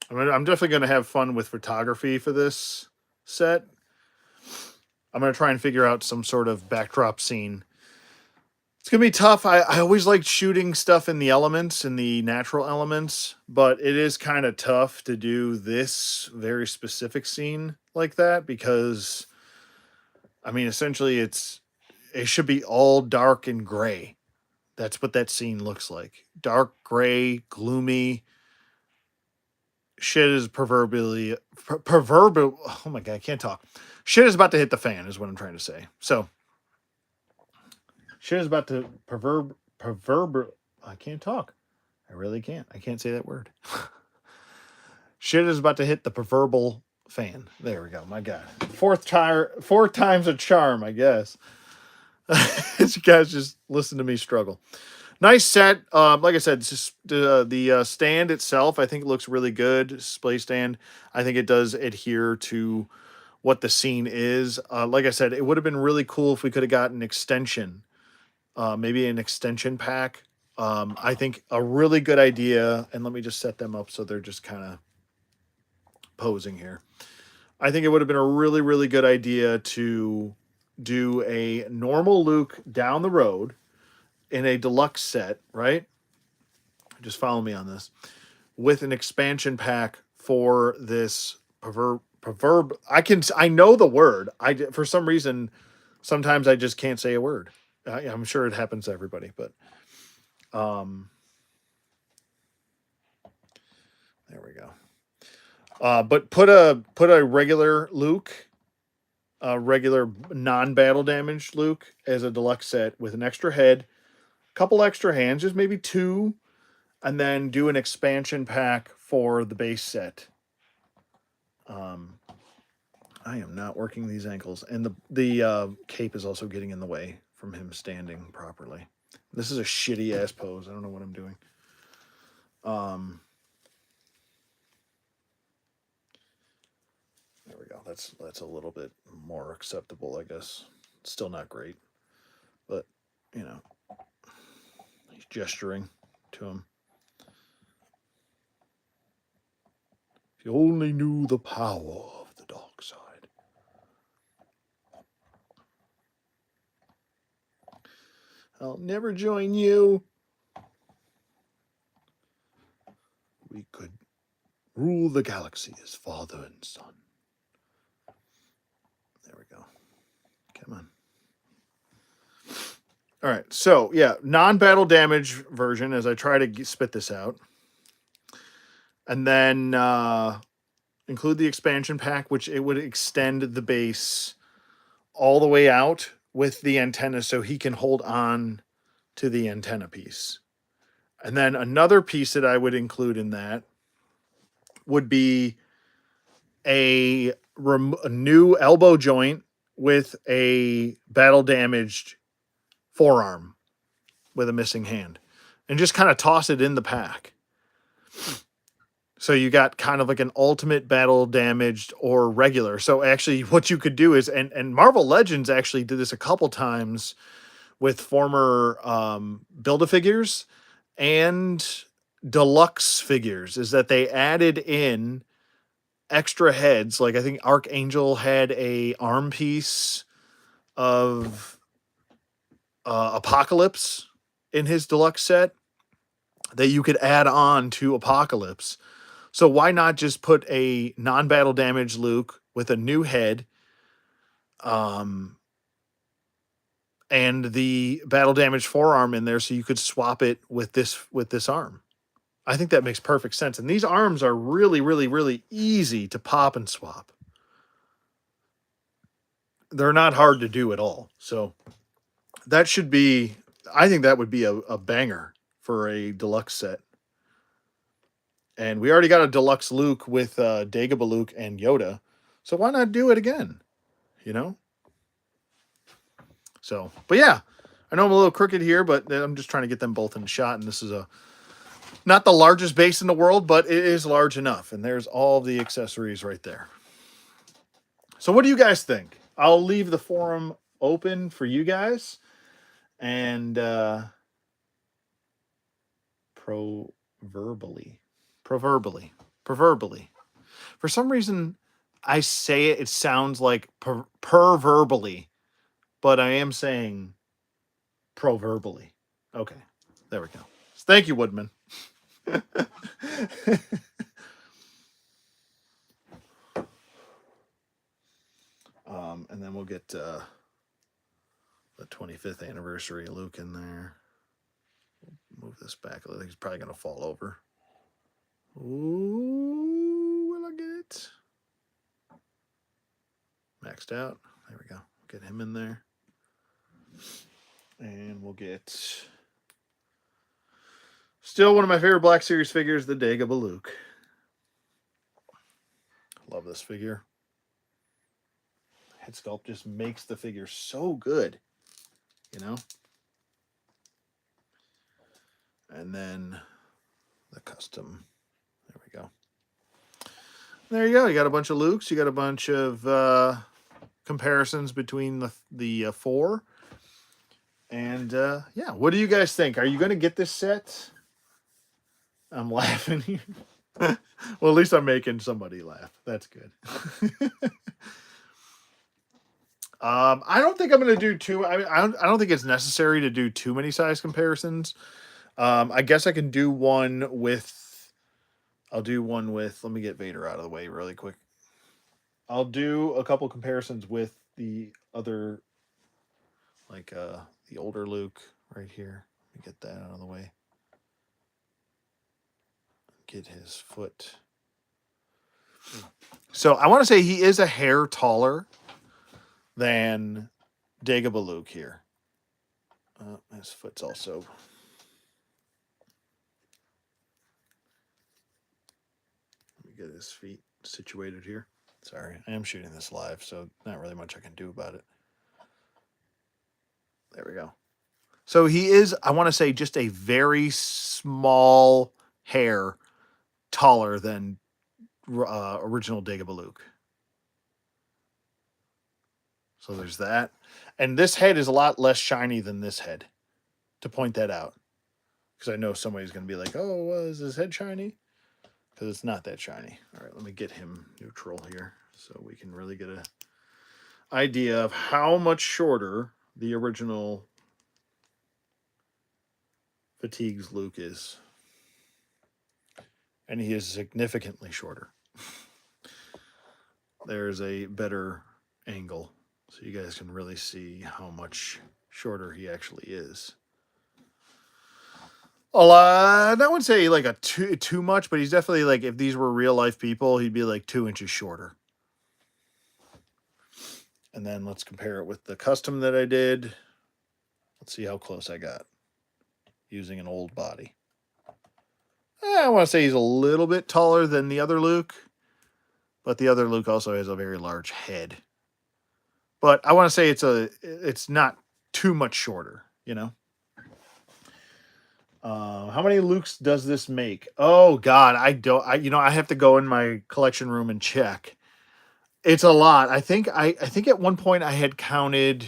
Speaker 1: I'm definitely going to have fun with photography for this set. I'm going to try and figure out some sort of backdrop scene. It's going to be tough. I always liked shooting stuff in the elements, in the natural elements, but it is kind of tough to do this very specific scene like that because, I mean, essentially it should be all dark and gray. That's what that scene looks like. Dark, gray, gloomy. Shit is proverbial. Oh my God, I can't talk. Shit is about to hit the fan is what I'm trying to say. So Shit is about to I can't talk. I really can't. I can't say that word. Shit is about to hit the proverbial fan. There we go. My God. Four times a charm, I guess. You guys just listen to me struggle. Nice set. Like I said, just the stand itself, I think it looks really good. Display stand. I think it does adhere to what the scene is. Like I said, it would have been really cool if we could have gotten an extension, maybe an extension pack. I think a really good idea. And let me just set them up so they're just kind of posing here. I think it would have been a really, really good idea to do a normal Luke down the road in a deluxe set, right? Just follow me on this. With an expansion pack for this I know the word. For some reason, sometimes I just can't say a word. I'm sure it happens to everybody, but there we go. But put a regular Luke, a regular non-battle damaged Luke as a deluxe set with an extra head, couple extra hands, just maybe two, and then do an expansion pack for the base set. I am not working these ankles, and the cape is also getting in the way from him standing properly. This is a shitty ass pose. I don't know what I'm doing. There we go. That's a little bit more acceptable, I guess. It's still not great, but you know, he's gesturing to him. If you only knew the power of the dark side. I'll never join you. We could rule the galaxy as father and son. There we go. Come on. All right. So, yeah, non-battle damage version as I try to spit this out. And then include the expansion pack, which it would extend the base all the way out with the antenna so he can hold on to the antenna piece. And then another piece that I would include in that would be a new elbow joint with a battle damaged forearm with a missing hand, and just kind of toss it in the pack. So you got kind of like an ultimate battle damaged or regular. So actually what you could do is, and Marvel Legends actually did this a couple times with former Build-A-Figures and deluxe figures, is that they added in extra heads. Like I think Archangel had a arm piece of Apocalypse in his deluxe set that you could add on to Apocalypse. So why not just put a non-battle damage Luke with a new head, and the battle damage forearm in there, so you could swap it with this arm. I think that makes perfect sense. And these arms are really, really, really easy to pop and swap. They're not hard to do at all. So that should be, I think that would be a banger for a deluxe set. And we already got a deluxe Luke with Dagobah Luke and Yoda. So why not do it again? You know? So, but yeah, I know I'm a little crooked here, but I'm just trying to get them both in the shot. And this is not the largest base in the world, but it is large enough. And there's all the accessories right there. So what do you guys think? I'll leave the forum open for you guys. And proverbially. For some reason, I say it sounds like perverbally, but I am saying proverbally. Okay, there we go. Thank you, Woodman. And then we'll get the 25th anniversary Luke in there. Move this back. I think he's probably going to fall over. Ooh, will I get it? Maxed out. There we go. Get him in there. And we'll get still one of my favorite Black Series figures, the Dagobah Luke. Love this figure. Head sculpt just makes the figure so good, you know? And then the custom. There we go. There you go. You got a bunch of Lukes. You got a bunch of comparisons between the four. And yeah, what do you guys think? Are you going to get this set? I'm laughing here. Well, at least I'm making somebody laugh. That's good. I don't think I'm going to do too. I don't think it's necessary to do too many size comparisons. I guess I can do one with. I'll do one with. Let me get Vader out of the way really quick. I'll do a couple comparisons with the other, like the older Luke right here. Let me get that out of the way. Get his foot. So I want to say he is a hair taller than Dagobah Luke here. His foot's also. Let me get his feet situated here. Sorry, I am shooting this live, so not really much I can do about it. There we go. So he is, I want to say, just a very small hair taller than original Dagobah Luke. So there's that. And this head is a lot less shiny than this head, to point that out. Because I know somebody's going to be like, oh, is his head shiny? Because it's not that shiny. All right, let me get him neutral here so we can really get an idea of how much shorter the original Fatigues Luke is. And he is significantly shorter. There's a better angle so you guys can really see how much shorter he actually is. I wouldn't say like a too much, but he's definitely like, if these were real life people, he'd be like 2 inches shorter. And then let's compare it with the custom that I did. Let's see how close I got using an old body. I want to say he's a little bit taller than the other Luke, but the other Luke also has a very large head. But I want to say it's not too much shorter, you know? How many Lukes does this make? Oh God, I have to go in my collection room and check. It's a lot. I think at one point I had counted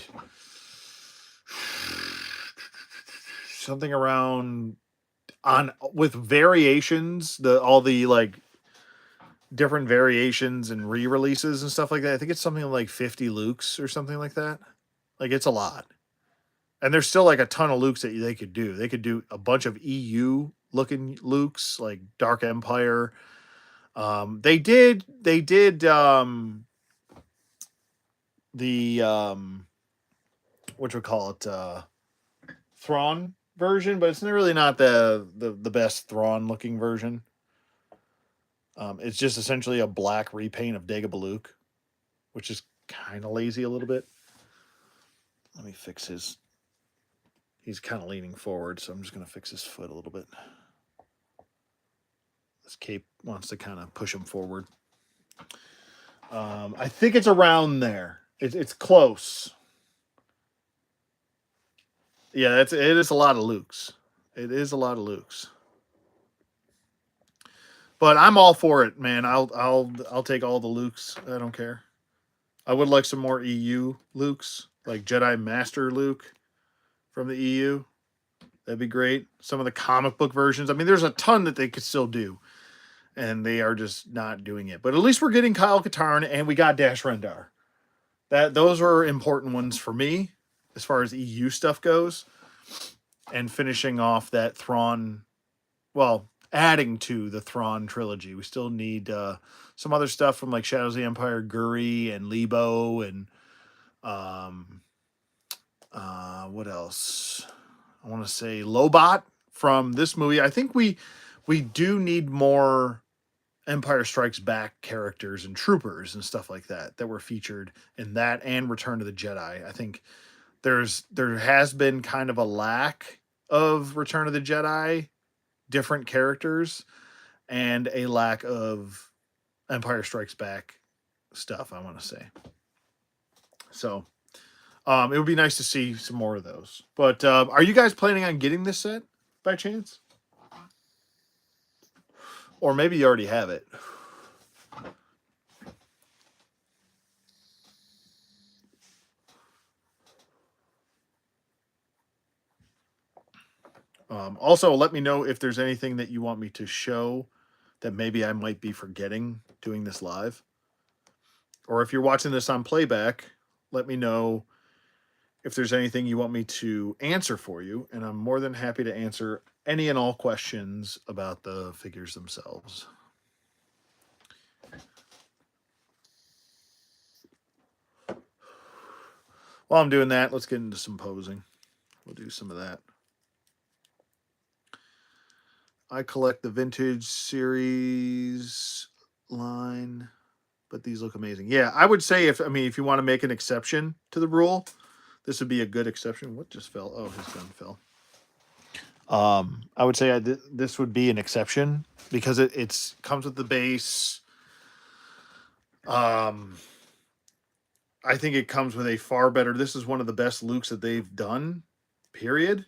Speaker 1: something around, on with variations, all the like different variations and re-releases and stuff like that. I think it's something like 50 Lukes or something like that. Like, it's a lot. And there's still like a ton of Lukes that they could do. They could do a bunch of EU looking Lukes, like Dark Empire. They did the what you call it, Thrawn version, but it's really not the best Thrawn looking version. It's just essentially a black repaint of Dagobah Luke, which is kind of lazy a little bit. Let me fix his. He's kind of leaning forward, so I'm just going to fix his foot a little bit. This cape wants to kind of push him forward. I think it's around there. It's close. Yeah, it is a lot of Lukes. It is a lot of Lukes. But I'm all for it, man. I'll take all the Lukes. I don't care. I would like some more EU Lukes, like Jedi Master Luke from the EU. That'd be great. Some of the comic book versions. I mean, there's a ton that they could still do, and they are just not doing it. But at least we're getting Kyle Katarn, and we got Dash Rendar. Those are important ones for me as far as EU stuff goes, and finishing off that Thrawn. Well, adding to the Thrawn trilogy. We still need some other stuff from like Shadows of the Empire, Guri and Lebo, and what else? I want to say Lobot from this movie. I think we do need more Empire Strikes Back characters and troopers and stuff like that were featured in that and Return of the Jedi. I think there has been kind of a lack of Return of the Jedi different characters and a lack of Empire Strikes Back stuff, I want to say. So it would be nice to see some more of those. But are you guys planning on getting this set by chance? Or maybe you already have it. Also, let me know if there's anything that you want me to show that maybe I might be forgetting doing this live. Or if you're watching this on playback, let me know if there's anything you want me to answer for you. And I'm more than happy to answer any and all questions about the figures themselves. While I'm doing that, let's get into some posing. We'll do some of that. I collect the vintage series line, but these look amazing. Yeah, I would say if you want to make an exception to the rule, this would be a good exception. What just fell? Oh, his gun fell. I would say this would be an exception because it comes with the base. I think it comes with a far better. This is one of the best Lukes that they've done. Period.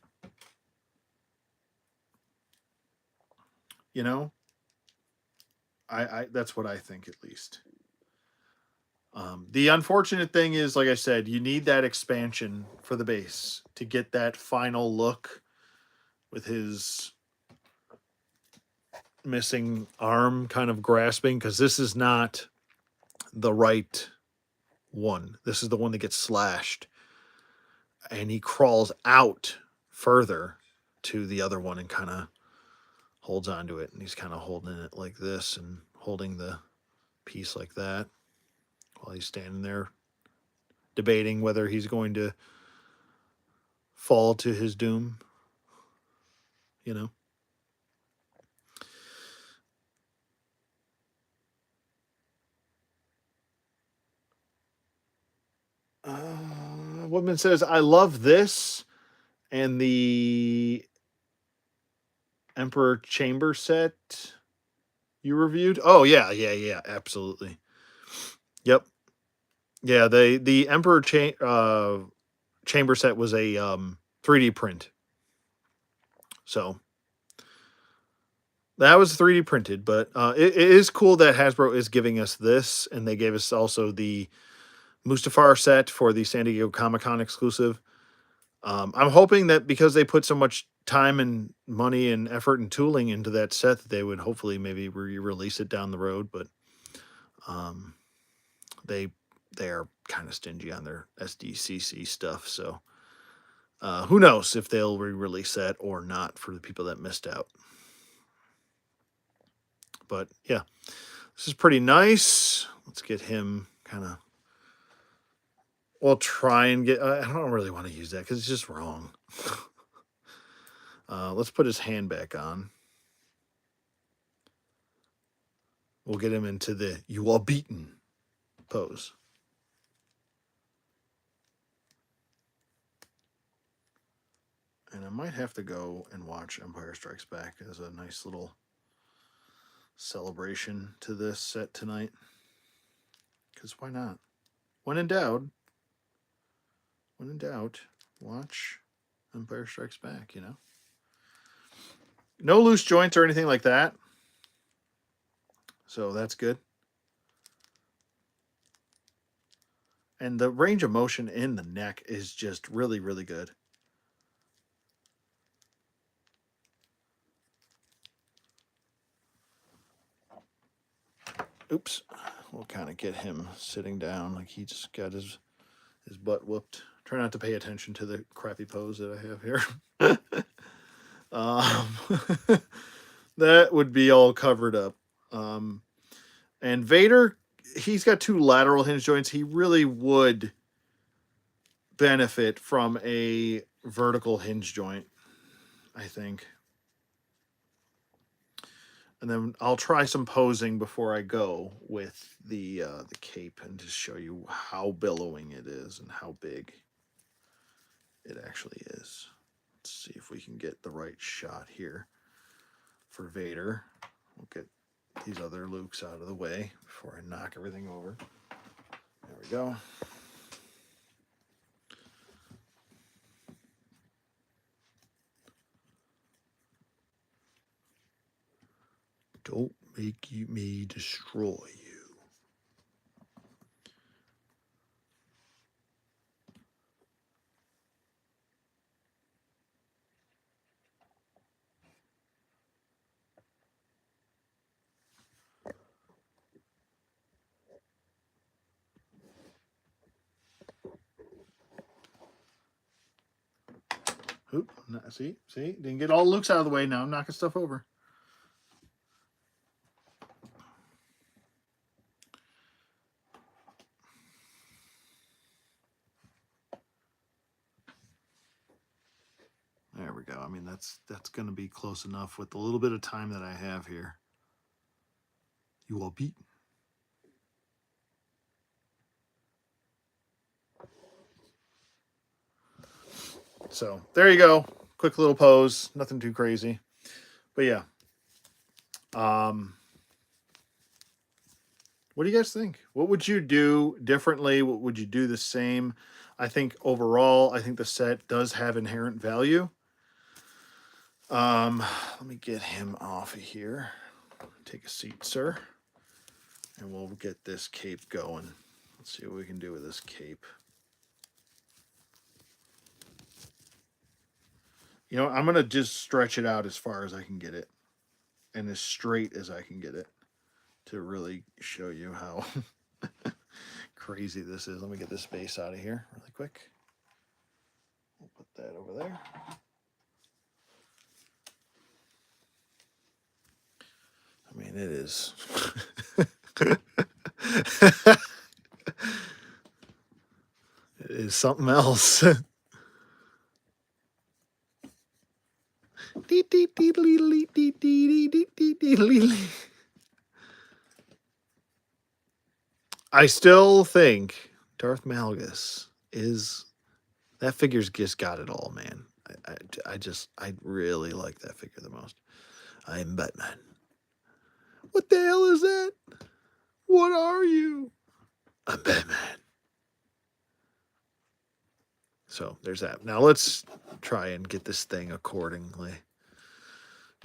Speaker 1: You know, I that's what I think at least. The unfortunate thing is, like I said, you need that expansion for the base to get that final look with his missing arm kind of grasping, because this is not the right one. This is the one that gets slashed. And he crawls out further to the other one and kind of holds onto it. And he's kind of holding it like this and holding the piece like that while he's standing there debating whether he's going to fall to his doom. You know? Woodman says, I love this and the Emperor Chamber set you reviewed. Oh, yeah, absolutely. Yep. Yeah, the Emperor Chamber set was a 3D print. So that was 3D printed, but it is cool that Hasbro is giving us this, and they gave us also the Mustafar set for the San Diego Comic-Con exclusive. I'm hoping that because they put so much time and money and effort and tooling into that set, that they would hopefully maybe re-release it down the road. But they are kind of stingy on their SDCC stuff, so who knows if they'll re-release that or not for the people that missed out. But yeah, this is pretty nice. Let's get him kind of. We'll try and get. I don't really want to use that because it's just wrong. Let's put his hand back on. We'll get him into the "you are beaten" pose. And I might have to go and watch Empire Strikes Back as a nice little celebration to this set tonight. Because why not? When in doubt, watch Empire Strikes Back, you know? No loose joints or anything like that. So that's good. And the range of motion in the neck is just really, really good. Oops. We'll kind of get him sitting down like he just got his butt whooped. Try not to pay attention to the crappy pose that I have here. That would be all covered up. And Vader, he's got 2 lateral hinge joints. He really would benefit from a vertical hinge joint, I think. And then I'll try some posing before I go with the cape and just show you how billowing it is and how big. it actually is. Let's see if we can get the right shot here for Vader. We'll get these other Lukes out of the way before I knock everything over. There we go. Don't make me destroy you. Oop, see, didn't get all Luke's out of the way. Now I'm knocking stuff over. There we go. I mean, that's going to be close enough with the little bit of time that I have here. You are beaten. So there you go. Quick little pose. Nothing too crazy. But yeah. What do you guys think? What would you do differently? What would you do the same? I think overall, I think the set does have inherent value. Let me get him off of here. Take a seat, sir. And we'll get this cape going. Let's see what we can do with this cape. You know, I'm going to just stretch it out as far as I can get it. And as straight as I can get it. To really show you how crazy this is. Let me get this base out of here really quick. We'll put that over there. I mean, it is. It is something else. I still think Darth Malgus is... That figure's just got it all, man. I really like that figure the most. I'm Batman. What the hell is that? What are you? I'm Batman. So there's that. Now let's try and get this thing accordingly.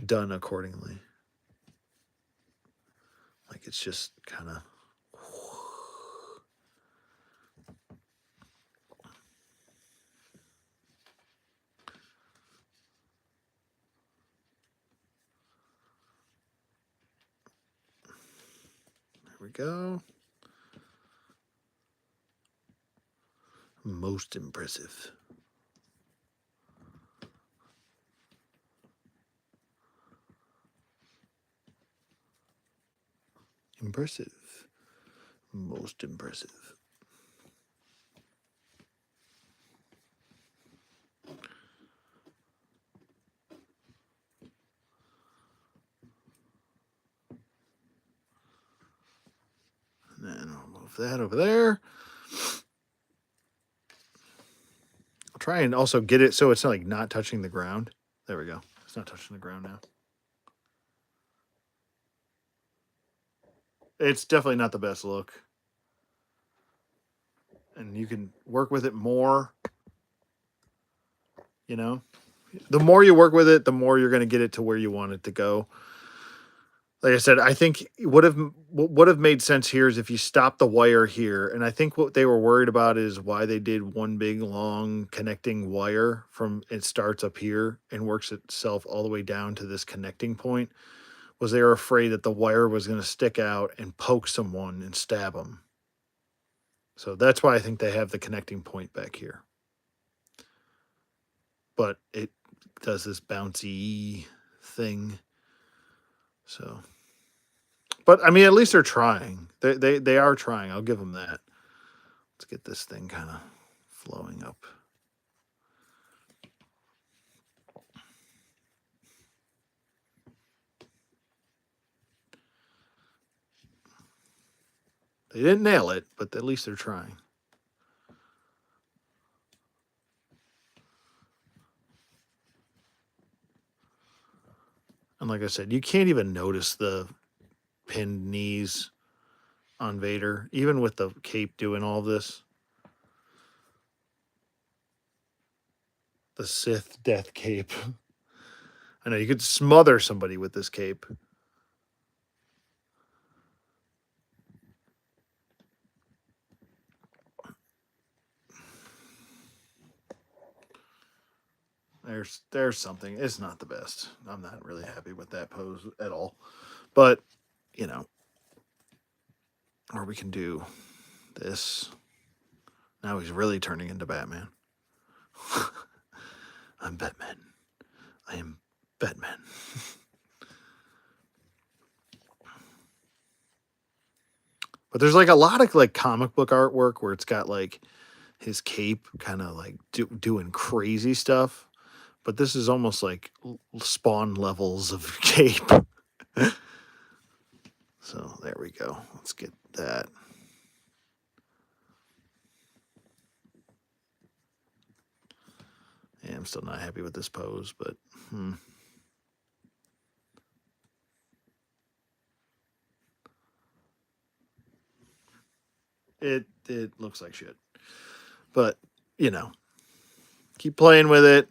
Speaker 1: Done accordingly. Like it's just kind of... There we go. Most impressive. Impressive. Most impressive. And then I'll move that over there. I'll try and also get it so it's not like not touching the ground. There we go. It's not touching the ground now. It's definitely not the best look. And you can work with it more. You know? The more you work with it, the more you're going to get it to where you want it to go. Like I said, I think what would have made sense here is if you stop the wire here. And I think what they were worried about is why they did one big long connecting wire from it starts up here and works itself all the way down to this connecting point. Was they were afraid that the wire was going to stick out and poke someone and stab them. So that's why I think they have the connecting point back here. But it does this bouncy thing. So, but I mean, at least they're trying. They are trying. I'll give them that. Let's get this thing kind of flowing up. They didn't nail it, but at least they're trying. And like I said, you can't even notice the pinned knees on Vader, even with the cape doing all this. The Sith death cape. I know you could smother somebody with this cape. There's something. It's not the best. I'm not really happy with that pose at all. But, you know, or we can do this. Now he's really turning into Batman. I'm Batman. I am Batman. But there's like a lot of like comic book artwork where it's got like his cape kind of like doing crazy stuff. But this is almost like Spawn levels of cape. So there we go. Let's get that. Yeah, I'm still not happy with this pose, but it looks like shit. But, you know, keep playing with it.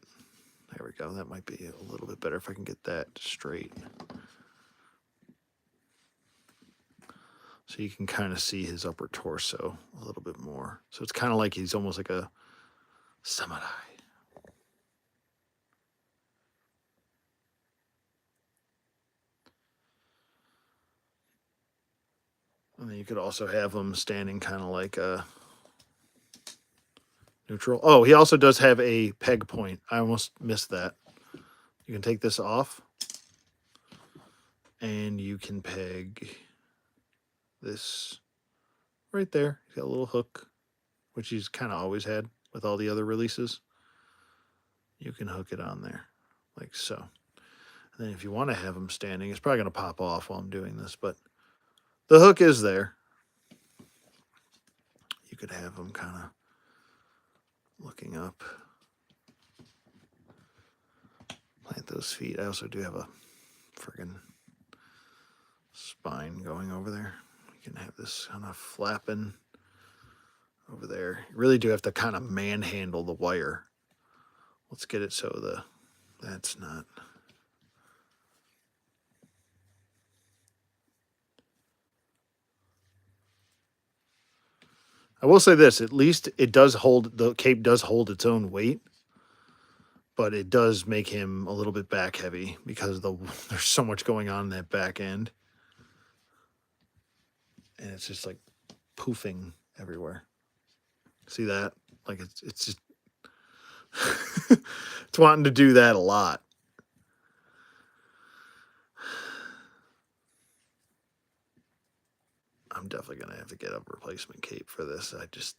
Speaker 1: There we go. That might be a little bit better if I can get that straight. So you can kind of see his upper torso a little bit more. So it's kind of like he's almost like a samurai. And then you could also have him standing kind of like a neutral. Oh, he also does have a peg point. I almost missed that. You can take this off. And you can peg this right there. He's got a little hook, which he's kind of always had with all the other releases. You can hook it on there, like so. And then if you want to have him standing, it's probably going to pop off while I'm doing this, but the hook is there. You could have him kind of looking up. Plant those feet. I also do have a friggin' spine going over there. You can have this kind of flapping over there. You really do have to kind of manhandle the wire. Let's get it so that's not. I will say this, at least it does hold, the cape does hold its own weight, but it does make him a little bit back heavy because there's so much going on in that back end. And it's just like poofing everywhere. See that? Like it's just, it's wanting to do that a lot. I'm definitely going to have to get a replacement cape for this. I just,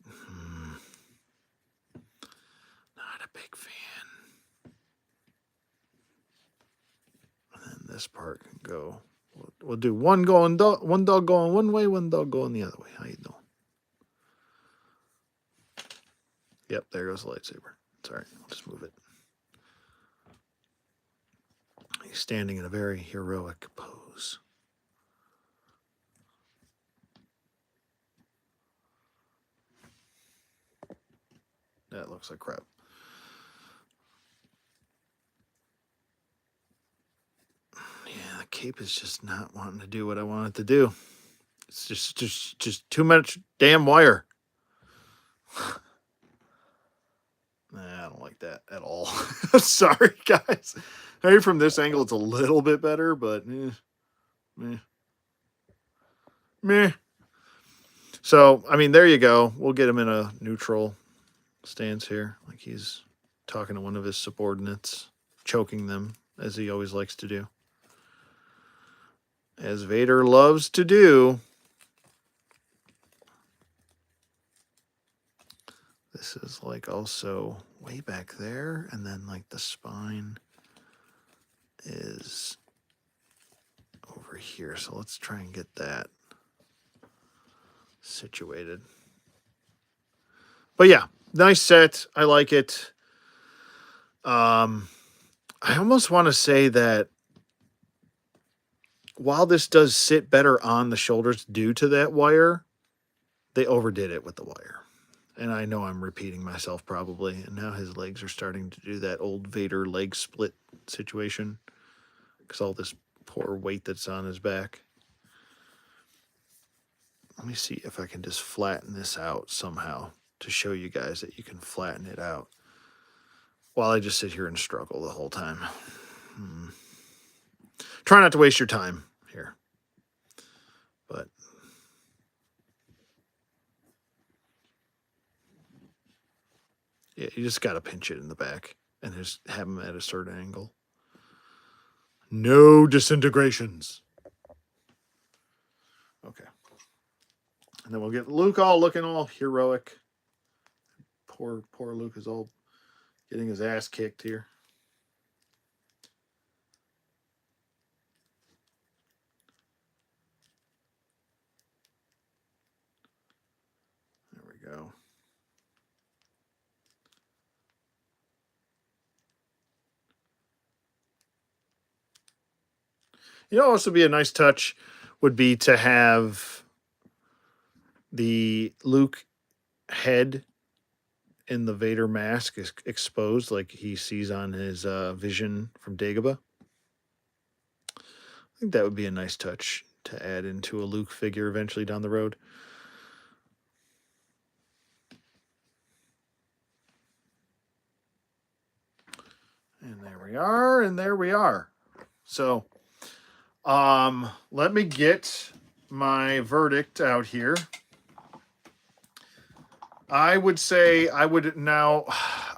Speaker 1: not a big fan. And then this part can go. We'll do one dog going one way, one dog going the other way. How you doing? Yep, there goes the lightsaber. It's all right. I'll just move it. He's standing in a very heroic pose. That looks like crap. Yeah, the cape is just not wanting to do what I want it to do. It's just too much damn wire. Nah, I don't like that at all. Sorry, guys. Maybe from this angle it's a little bit better, but meh. So, I mean, there you go. We'll get him in a neutral stance here. Like he's talking to one of his subordinates, choking them, as he always likes to do. As Vader loves to do. This is like also way back there, and then like the spine is over here. So let's try and get that situated. But yeah, nice set. I like it. I almost want to say that while this does sit better on the shoulders due to that wire, they overdid it with the wire. And I know I'm repeating myself probably. And now his legs are starting to do that old Vader leg split situation because all this poor weight that's on his back. Let me see if I can just flatten this out somehow to show you guys that you can flatten it out while I just sit here and struggle the whole time. Try not to waste your time here. But yeah, you just got to pinch it in the back and just have them at a certain angle. No disintegrations. Okay. And then we'll get Luke all looking all heroic. Poor Luke is all getting his ass kicked here. There we go. You know, also be a nice touch would be to have the Luke head in the Vader mask is exposed like he sees on his vision from Dagobah. I think that would be a nice touch to add into a Luke figure eventually down the road. And there we are, and there we are. So, let me get my verdict out here. I would say I would now,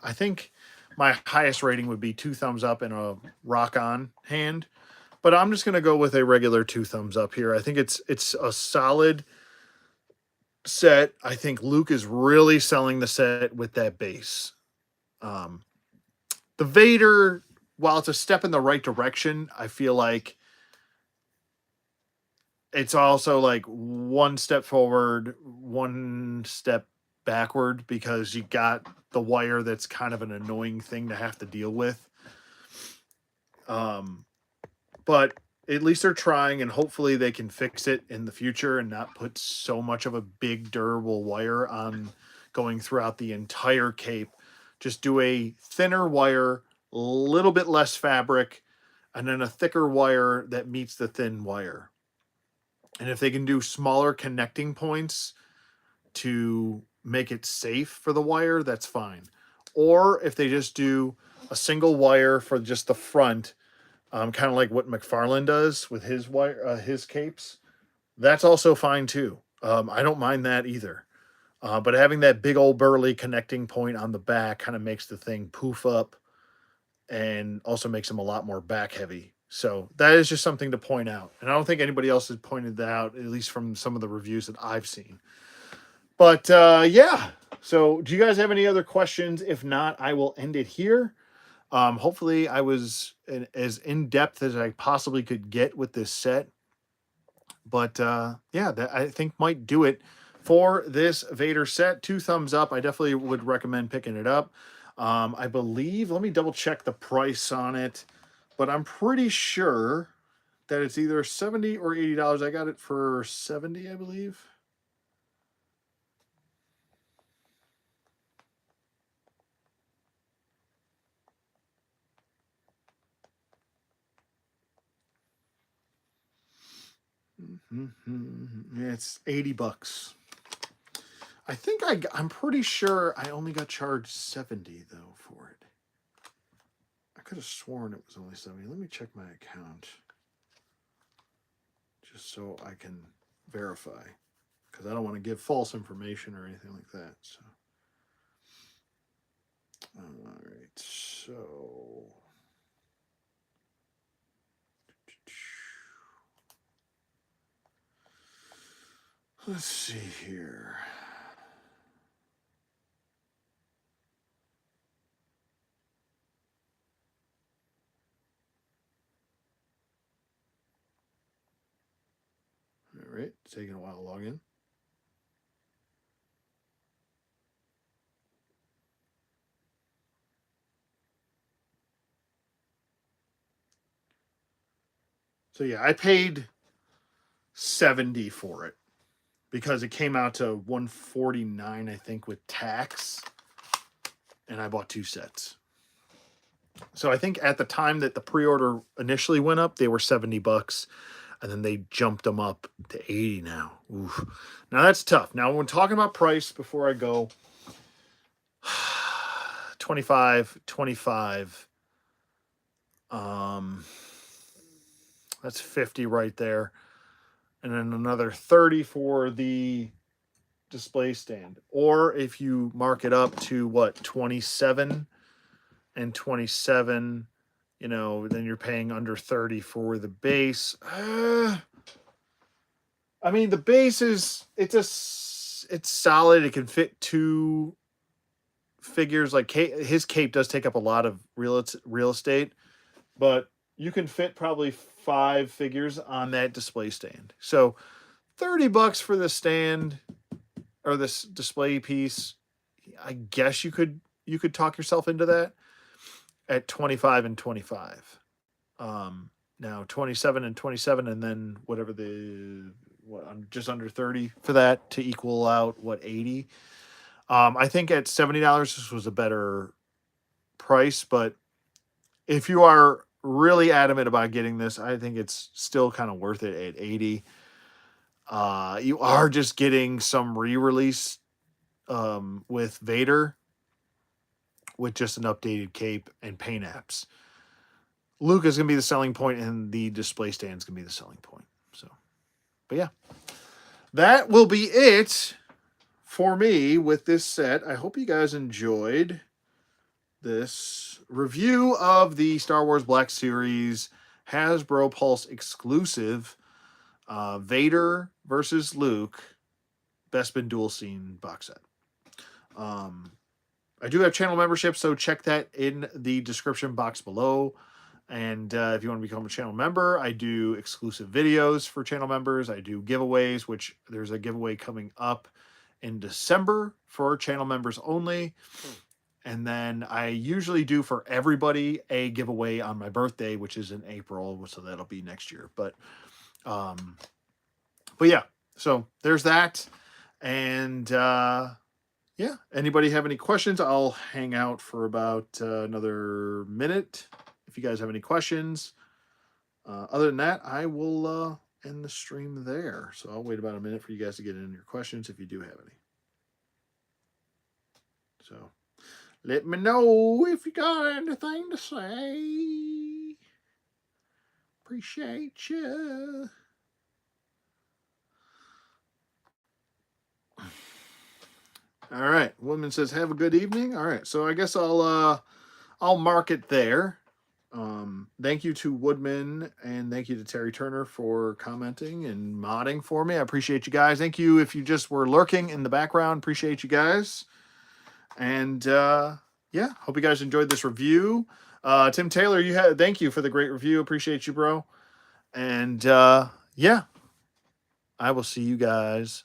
Speaker 1: I think my highest rating would be 2 thumbs up and a rock on hand, but I'm just going to go with a regular 2 thumbs up here. I think it's a solid set. I think Luke is really selling the set with that base. The Vader, while it's a step in the right direction, I feel like it's also like one step forward, one step backward because you got the wire that's kind of an annoying thing to have to deal with. But at least they're trying, and hopefully they can fix it in the future and not put so much of a big durable wire on going throughout the entire cape. Just do a thinner wire, a little bit less fabric, and then a thicker wire that meets the thin wire. And if they can do smaller connecting points to make it safe for the wire, that's fine. Or if they just do a single wire for just the front, kind of like what McFarlane does with his wire, his capes, that's also fine too. I don't mind that either. But having that big old burly connecting point on the back kind of makes the thing poof up and also makes them a lot more back heavy. So that is just something to point out. And I don't think anybody else has pointed that out, at least from some of the reviews that I've seen. But yeah. So do you guys have any other questions? If not, I will end it here. Hopefully I was as in-depth as I possibly could get with this set. But yeah, that I think might do it for this Vader set. 2 thumbs up. I definitely would recommend picking it up. I believe, let me double check the price on it, but I'm pretty sure that it's either $70 or $80. I got it for $70, I believe. Yeah, it's $80. I think I'm pretty sure I only got charged 70 though for it. I could have sworn it was only 70. Let me check my account just so I can verify because I don't want to give false information or anything like that. So, all right. So, let's see here. All right, it's taking a while to log in. So yeah, I paid $70 for it because it came out to $149, I think, with tax, and I bought 2 sets. So I think at the time that the pre-order initially went up, they were $70, and then they jumped them up to $80 now. Oof. Now that's tough. Now when talking about price, before I go, 25, that's 50 right there, and then another 30 for the display stand. Or if you mark it up to what, 27 and 27, then you're paying under 30 for the base. I mean, the base it's solid. It can fit 2 figures. Like his cape does take up a lot of real estate, but you can fit probably 5 figures on that display stand. So $30 for the stand or this display piece, I guess you could talk yourself into that at 25 and 25. Now 27 and 27, and then whatever just under 30 for that to equal out 80. I think at $70 this was a better price, but if you are really adamant about getting this, I think it's still kind of worth it at 80. You are just getting some re-release with Vader with just an updated cape and paint apps. Luke is going to be the selling point, and the display stand is going to be the selling point. So, but yeah, that will be it for me with this set. I hope you guys enjoyed this review of the Star Wars Black Series Hasbro Pulse exclusive Vader versus Luke Bespin Duel Scene box set. I do have channel membership, so check that in the description box below. And if you want to become a channel member, I do exclusive videos for channel members. I do giveaways, which there's a giveaway coming up in December for channel members only. And then I usually do for everybody a giveaway on my birthday, which is in April. So that'll be next year. But yeah, so there's that. And yeah, anybody have any questions? I'll hang out for about another minute if you guys have any questions. Other than that, I will end the stream there. So I'll wait about a minute for you guys to get in your questions if you do have any. So let me know if you got anything to say. Appreciate you. All right. Woman says, have a good evening. All right. So I guess I'll mark it there. Thank you to Woodman, and thank you to Terry Turner for commenting and modding for me. I appreciate you guys. Thank you if you just were lurking in the background. Appreciate you guys. And yeah, hope you guys enjoyed this review. Tim Taylor, thank you for the great review. Appreciate you, bro. And yeah, I will see you guys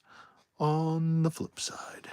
Speaker 1: on the flip side.